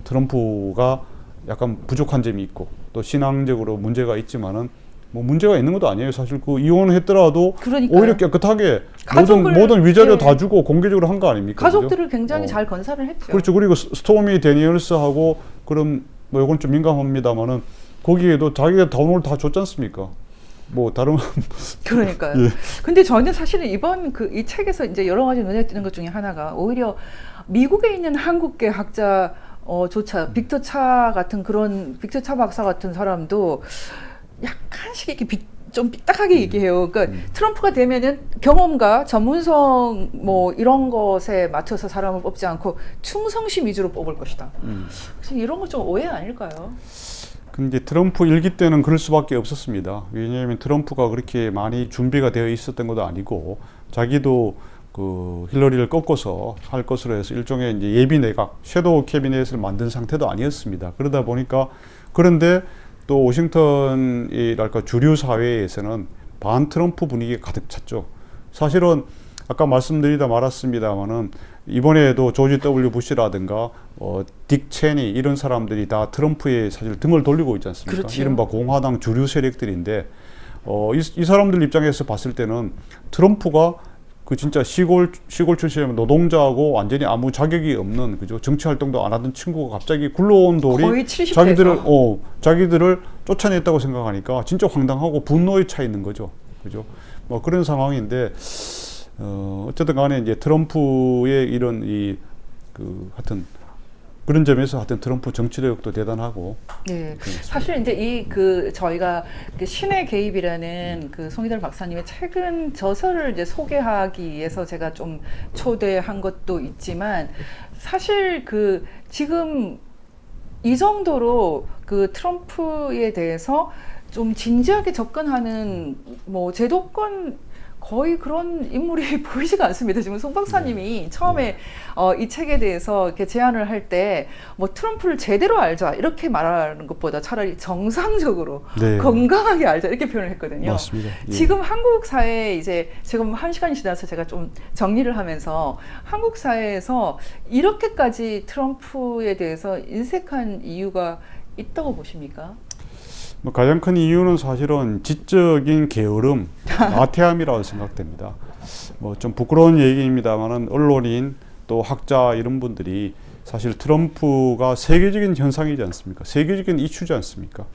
트럼프가 약간 부족한 점이 있고 또 신앙적으로 문제가 있지만은 뭐 문제가 있는 것도 아니에요. 사실 그 이혼했더라도 그러니까요. 오히려 깨끗하게 가족을, 모든 위자료 예. 다 주고 공개적으로 한 거 아닙니까? 가족들을 그죠? 굉장히 잘 건사를 했죠. 그렇죠. 그리고 스토미 데니얼스하고 그럼 뭐 이건 좀 민감합니다만은 거기에도 자기가 돈을 다 줬지 않습니까? 뭐 다른 그러니까요. 예. 근데 저는 사실은 이번 이 책에서 이제 여러 가지 눈에 띄는 것 중에 하나가 오히려 미국에 있는 한국계 학자 조차 빅터 차 박사 같은 사람도 약간씩 이렇게 좀 삐딱하게 얘기해요. 그러니까 트럼프가 되면은 경험과 전문성 뭐 이런 것에 맞춰서 사람을 뽑지 않고 충성심 위주로 뽑을 것이다. 그래서 이런 거 좀 오해 아닐까요? 근데 트럼프 일기 때는 그럴 수밖에 없었습니다. 왜냐하면 트럼프가 그렇게 많이 준비가 되어 있었던 것도 아니고 자기도 그 힐러리를 꺾어서 할 것으로 해서 일종의 이제 예비 내각, 섀도우 캐비넷을 만든 상태도 아니었습니다. 그러다 보니까 그런데 또 워싱턴이랄까 주류 사회에서는 반 트럼프 분위기가 가득 찼죠. 사실은 아까 말씀드리다 말았습니다만은 이번에도 조지 W 부시라든가 딕 체니 이런 사람들이 다 트럼프에 사실 등을 돌리고 있지 않습니까? 그렇죠. 이른바 공화당 주류 세력들인데 이 사람들 입장에서 봤을 때는 트럼프가 그 진짜 시골 출신의 노동자하고 완전히 아무 자격이 없는 그죠 정치 활동도 안 하던 친구가 갑자기 굴러온 돌이 거의 70대에서. 자기들을 쫓아냈다고 생각하니까 진짜 황당하고 분노에 차 있는 거죠. 그죠? 뭐 그런 상황인데 어쨌든 간에 이제 트럼프의 이런 하여튼 그런 점에서 하여튼 트럼프 정치력도 대단하고. 네, 사실 이제 저희가 신의 개입이라는 송희달 박사님의 최근 저서를 이제 소개하기 위해서 제가 좀 초대한 것도 있지만 사실 지금 이 정도로 트럼프에 대해서 좀 진지하게 접근하는 뭐 제도권 거의 그런 인물이 보이지가 않습니다. 지금 송 박사님이 처음에 이 책에 대해서 이렇게 제안을 할 때 뭐 트럼프를 제대로 알자 이렇게 말하는 것보다 차라리 정상적으로 네. 건강하게 알자 이렇게 표현을 했거든요. 맞습니다. 예. 지금 한국 사회에 이제 지금 1시간이 지나서 제가 좀 정리를 하면서 한국 사회에서 이렇게까지 트럼프에 대해서 인색한 이유가 있다고 보십니까? 뭐 가장 큰 이유는 사실은 지적인 게으름, 나태함이라고 생각됩니다. 뭐 좀 부끄러운 얘기입니다만은 언론인 또 학자 이런 분들이 사실 트럼프가 세계적인 현상이지 않습니까? 세계적인 이슈지 않습니까?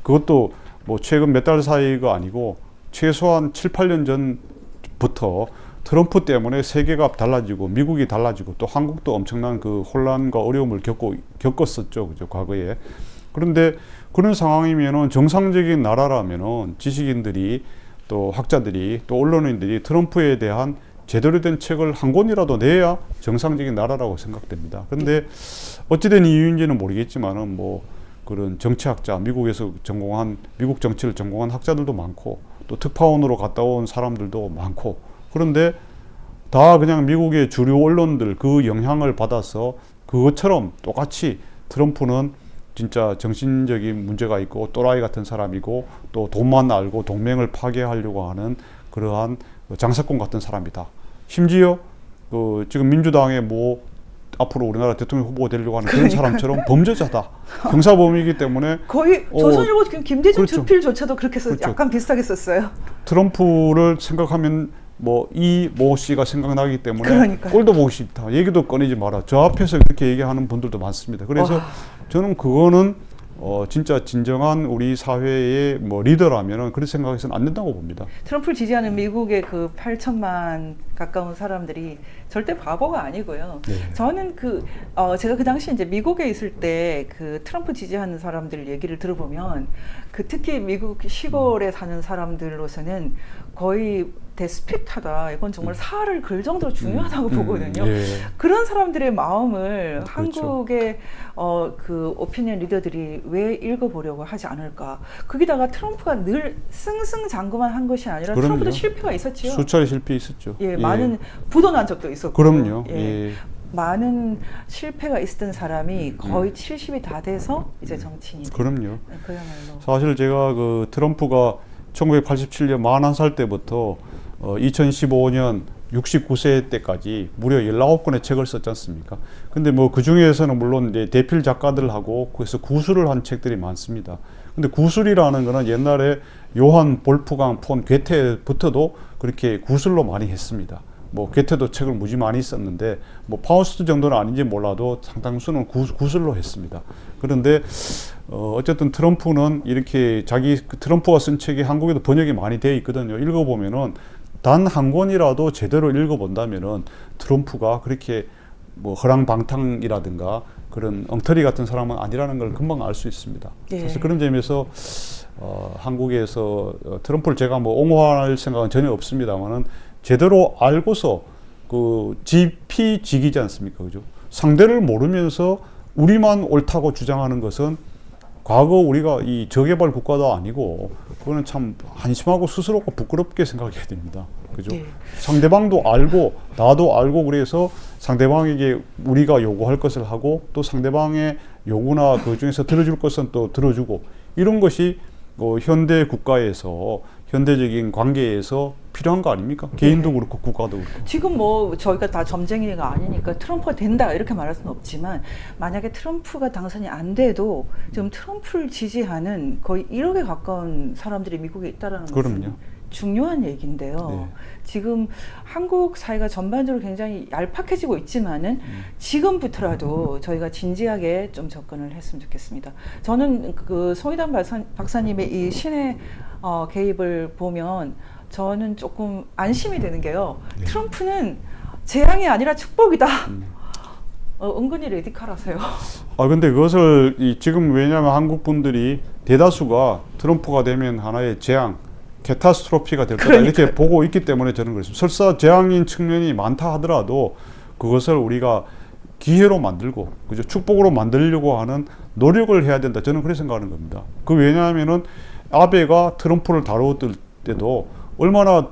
그것도 뭐 최근 몇 달 사이가 아니고 최소한 7, 8년 전부터 트럼프 때문에 세계가 달라지고 미국이 달라지고 또 한국도 엄청난 그 혼란과 어려움을 겪었었죠. 그죠? 과거에. 그런데 그런 상황이면은 정상적인 나라라면은 지식인들이 또 학자들이 또 언론인들이 트럼프에 대한 제대로 된 책을 한 권이라도 내야 정상적인 나라라고 생각됩니다. 그런데 어찌된 이유인지는 모르겠지만은 뭐 그런 정치학자, 미국에서 미국 정치를 전공한 학자들도 많고 또 특파원으로 갔다 온 사람들도 많고 그런데 다 그냥 미국의 주류 언론들 그 영향을 받아서 그것처럼 똑같이 트럼프는 진짜 정신적인 문제가 있고 또라이 같은 사람이고 또 돈만 알고 동맹을 파괴하려고 하는 그러한 장사꾼 같은 사람이다. 심지어 지금 민주당의 앞으로 우리나라 대통령 후보가 되려고 하는 그런 사람처럼 범죄자다. 형사범이기 때문에 거의 조선일보 김대중 그렇죠. 주필조차도 그렇게 써 그렇죠. 약간 비슷하게 썼어요. 트럼프를 생각하면 뭐 이 모 씨가 생각나기 때문에 그러니까요. 꼴도 보기 싫다. 얘기도 꺼내지 마라. 저 앞에서 그렇게 얘기하는 분들도 많습니다. 그래서 와. 저는 그거는 진짜 진정한 우리 사회의 뭐 리더라면은 그런 생각해서는 안 된다고 봅니다. 트럼프를 지지하는 미국의 그 8천만 가까운 사람들이 절대 바보가 아니고요. 네. 저는 제가 그 당시 이제 미국에 있을 때 그 트럼프 지지하는 사람들 얘기를 들어보면 특히 미국 시골에 사는 사람들로서는 거의 데스핏하다. 이건 정말 사활을 걸 정도로 중요하다고 보거든요. 예. 그런 사람들의 마음을 그렇죠. 한국의 그 오피니언 리더들이 왜 읽어보려고 하지 않을까? 거기다가 트럼프가 늘 승승장구만 한 것이 아니라 그럼요. 트럼프도 실패가 있었지요. 수차례 실패 있었죠. 예, 많은 부도난 적도 있었고. 그럼요. 예. 예. 많은 실패가 있었던 사람이 거의 70이 다 돼서 이제 정치인이 돼요. 그럼요. 그야말로. 사실 제가 그 트럼프가 1987년 41살 때부터 2015년 69세 때까지 무려 19권의 책을 썼지 않습니까? 근데 뭐 그 중에서는 물론 이제 대필 작가들하고 그래서 구술을 한 책들이 많습니다. 근데 구술이라는 거는 옛날에 요한 볼프강 폰 괴테부터도 그렇게 구술로 많이 했습니다. 뭐 괴테도 책을 무지 많이 썼는데 뭐 파우스트 정도는 아닌지 몰라도 상당수는 구술로 했습니다. 그런데 어쨌든 트럼프는 이렇게 트럼프가 쓴 책이 한국에도 번역이 많이 되어 있거든요. 읽어보면은 단 한 권이라도 제대로 읽어본다면은 트럼프가 그렇게 뭐 허랑방탕이라든가 그런 엉터리 같은 사람은 아니라는 걸 금방 알 수 있습니다. 예. 그래서 그런 점에서 한국에서 트럼프를 제가 뭐 옹호할 생각은 전혀 없습니다만은 제대로 알고서 지피지기지 않습니까, 그죠? 상대를 모르면서 우리만 옳다고 주장하는 것은 과거 우리가 이 저개발 국가도 아니고 그거는 참 한심하고 스스로가 부끄럽게 생각해야 됩니다. 그죠? 예. 상대방도 알고 나도 알고 그래서 상대방에게 우리가 요구할 것을 하고 또 상대방의 요구나 그 중에서 들어줄 것은 또 들어주고 이런 것이 현대 국가에서 현대적인 관계에서 필요한 거 아닙니까? 개인도 그렇고 국가도 그렇고. 지금 뭐 저희가 다 점쟁이가 아니니까 트럼프가 된다 이렇게 말할 수는 없지만 만약에 트럼프가 당선이 안 돼도 지금 트럼프를 지지하는 거의 1억에 가까운 사람들이 미국에 있다라는 것은 그럼요. 중요한 얘기인데요. 네. 지금 한국 사회가 전반적으로 굉장히 얄팍해지고 있지만은 지금부터라도 저희가 진지하게 좀 접근을 했으면 좋겠습니다. 저는 그 송희단 박사님의 이 신의 개입을 보면 저는 조금 안심이 되는 게요. 네. 트럼프는 재앙이 아니라 축복이다. 은근히 레디칼하세요. 근데 그것을 지금 왜냐하면 한국 분들이 대다수가 트럼프가 되면 하나의 재앙, 캐타스트로피가 될 거다 이렇게 보고 있기 때문에 저는 그렇습니다. 설사 재앙인 측면이 많다 하더라도 그것을 우리가 기회로 만들고 그죠 축복으로 만들려고 하는 노력을 해야 된다. 저는 그렇게 생각하는 겁니다. 왜냐하면은 아베가 트럼프를 다루었을 때도 얼마나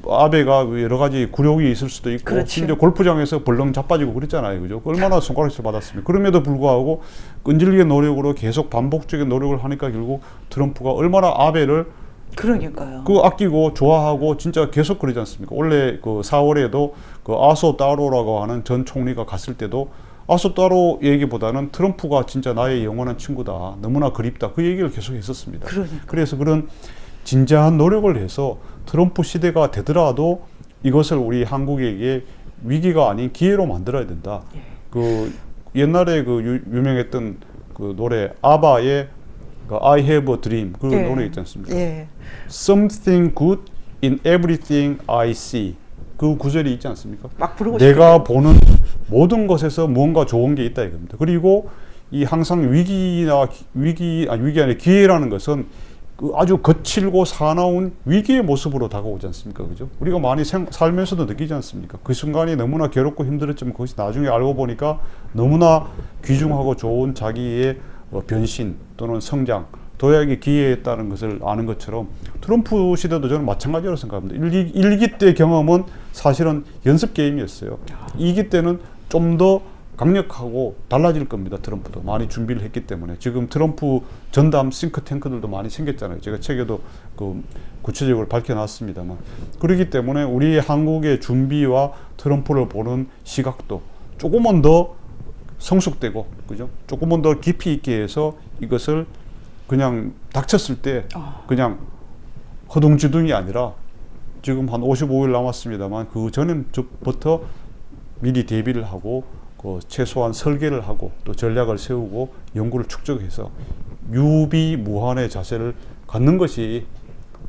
아베가 여러 가지 굴욕이 있을 수도 있고 그렇죠. 심지어 골프장에서 벌렁 자빠지고 그랬잖아요. 그죠? 얼마나 손가락질 받았습니까? 그럼에도 불구하고 끈질기게 노력으로 계속 반복적인 노력을 하니까 결국 트럼프가 얼마나 아베를 그러니까요. 아끼고 좋아하고 진짜 계속 그러지 않습니까? 원래 그 4월에도 그 아소 따로라고 하는 전 총리가 갔을 때도 아소 따로 얘기보다는 트럼프가 진짜 나의 영원한 친구다. 너무나 그립다. 그 얘기를 계속 했었습니다. 그래서 그런 진지한 노력을 해서 트럼프 시대가 되더라도 이것을 우리 한국에게 위기가 아닌 기회로 만들어야 된다. 예. 그 옛날에 그 유명했던 그 노래 아바의 I have a dream 그 예. 노래 있지 않습니까? 예. Something good in everything I see 그 구절이 있지 않습니까? 막 부르고 내가 보는 모든 것에서 무언가 좋은 게 있다 이겁니다. 그리고 이 항상 위기 아니라 기회라는 것은 그 아주 거칠고 사나운 위기의 모습으로 다가오지 않습니까? 그죠? 우리가 많이 살면서도 느끼지 않습니까? 그 순간이 너무나 괴롭고 힘들었지만 그것이 나중에 알고 보니까 너무나 귀중하고 좋은 자기의 변신 또는 성장, 도약의 기회였다는 것을 아는 것처럼 트럼프 시대도 저는 마찬가지로 생각합니다. 1기 때 경험은 사실은 연습 게임이었어요. 2기 때는 좀 더 강력하고 달라질 겁니다. 트럼프도 많이 준비를 했기 때문에 지금 트럼프 전담 싱크탱크들도 많이 생겼잖아요. 제가 책에도 그 구체적으로 밝혀놨습니다만 그렇기 때문에 우리 한국의 준비와 트럼프를 보는 시각도 조금은 더 성숙되고, 그죠? 조금만 더 깊이 있게 해서 이것을 그냥 닥쳤을 때 그냥 허둥지둥이 아니라 지금 한 55일 남았습니다만 그 전부터 미리 대비를 하고 그 최소한 설계를 하고 또 전략을 세우고 연구를 축적해서 유비무환의 자세를 갖는 것이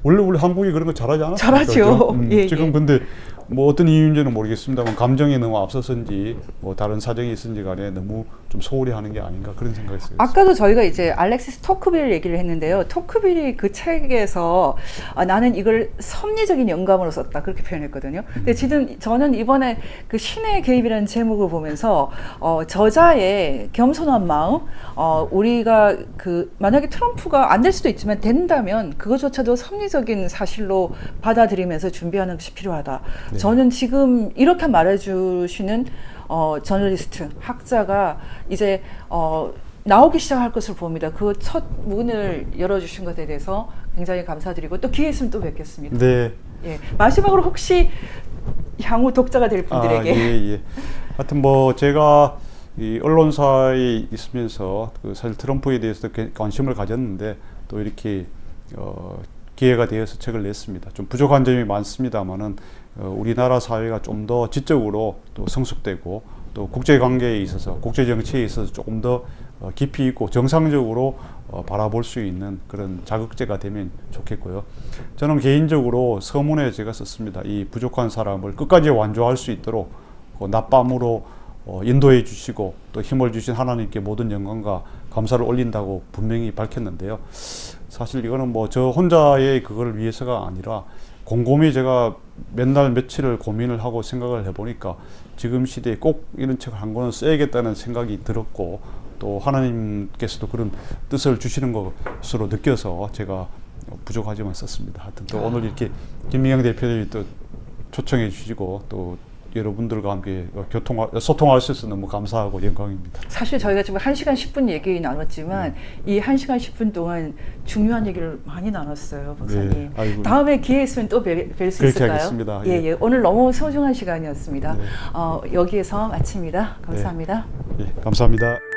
원래 우리 한국이 그런 거 잘하지 않았어요? 잘하죠. 예, 지금 예. 근데 뭐 어떤 이유인지는 모르겠습니다만 감정이 너무 앞서선지 뭐 다른 사정이 있은지 간에 너무 좀 소홀히 하는 게 아닌가 그런 생각이 들었어요. 아까도 저희가 이제 알렉시스 토크빌 얘기를 했는데요. 토크빌이 그 책에서 나는 이걸 섭리적인 영감으로 썼다 그렇게 표현했거든요. 근데 지금 저는 이번에 그 신의 개입이라는 제목을 보면서 저자의 겸손한 마음, 우리가 그 만약에 트럼프가 안 될 수도 있지만 된다면 그것조차도 섭리적인 사실로 받아들이면서 준비하는 것이 필요하다. 네. 저는 지금 이렇게 말해주시는 저널리스트, 학자가 이제 나오기 시작할 것으로 봅니다. 그 첫 문을 열어주신 것에 대해서 굉장히 감사드리고 또 기회 있으면 또 뵙겠습니다. 네. 예. 마지막으로 혹시 향후 독자가 될 분들에게 예. 하여튼 뭐 제가 이 언론사에 있으면서 그 사실 트럼프에 대해서도 관심을 가졌는데 또 이렇게 기회가 되어서 책을 냈습니다. 좀 부족한 점이 많습니다만은 우리나라 사회가 좀 더 지적으로 또 성숙되고 또 국제 관계에 있어서 국제 정치에 있어서 조금 더 깊이 있고 정상적으로 바라볼 수 있는 그런 자극제가 되면 좋겠고요. 저는 개인적으로 서문에 제가 썼습니다. 이 부족한 사람을 끝까지 완주할 수 있도록 낮밤으로 인도해 주시고 또 힘을 주신 하나님께 모든 영광과 감사를 올린다고 분명히 밝혔는데요. 사실 이거는 뭐 저 혼자의 그걸 위해서가 아니라 곰곰이 제가 맨날 며칠을 고민을 하고 생각을 해보니까 지금 시대에 꼭 이런 책을 한 권은 써야겠다는 생각이 들었고 또 하나님께서도 그런 뜻을 주시는 것으로 느껴서 제가 부족하지만 썼습니다. 하여튼 또 오늘 이렇게 김민경 대표님이 또 초청해 주시고 또 여러분들과 함께 소통할 수 있어서 너무 감사하고 영광입니다. 사실 저희가 지금 1시간 10분 얘기 나눴지만 이 1시간 10분 동안 중요한 얘기를 많이 나눴어요, 박사님. 네, 다음에 기회 있으면 또 뵐 수 있을까요? 하겠습니다. 예. 오늘 너무 소중한 시간이었습니다. 네. 여기에서 마칩니다. 감사합니다. 예, 감사합니다.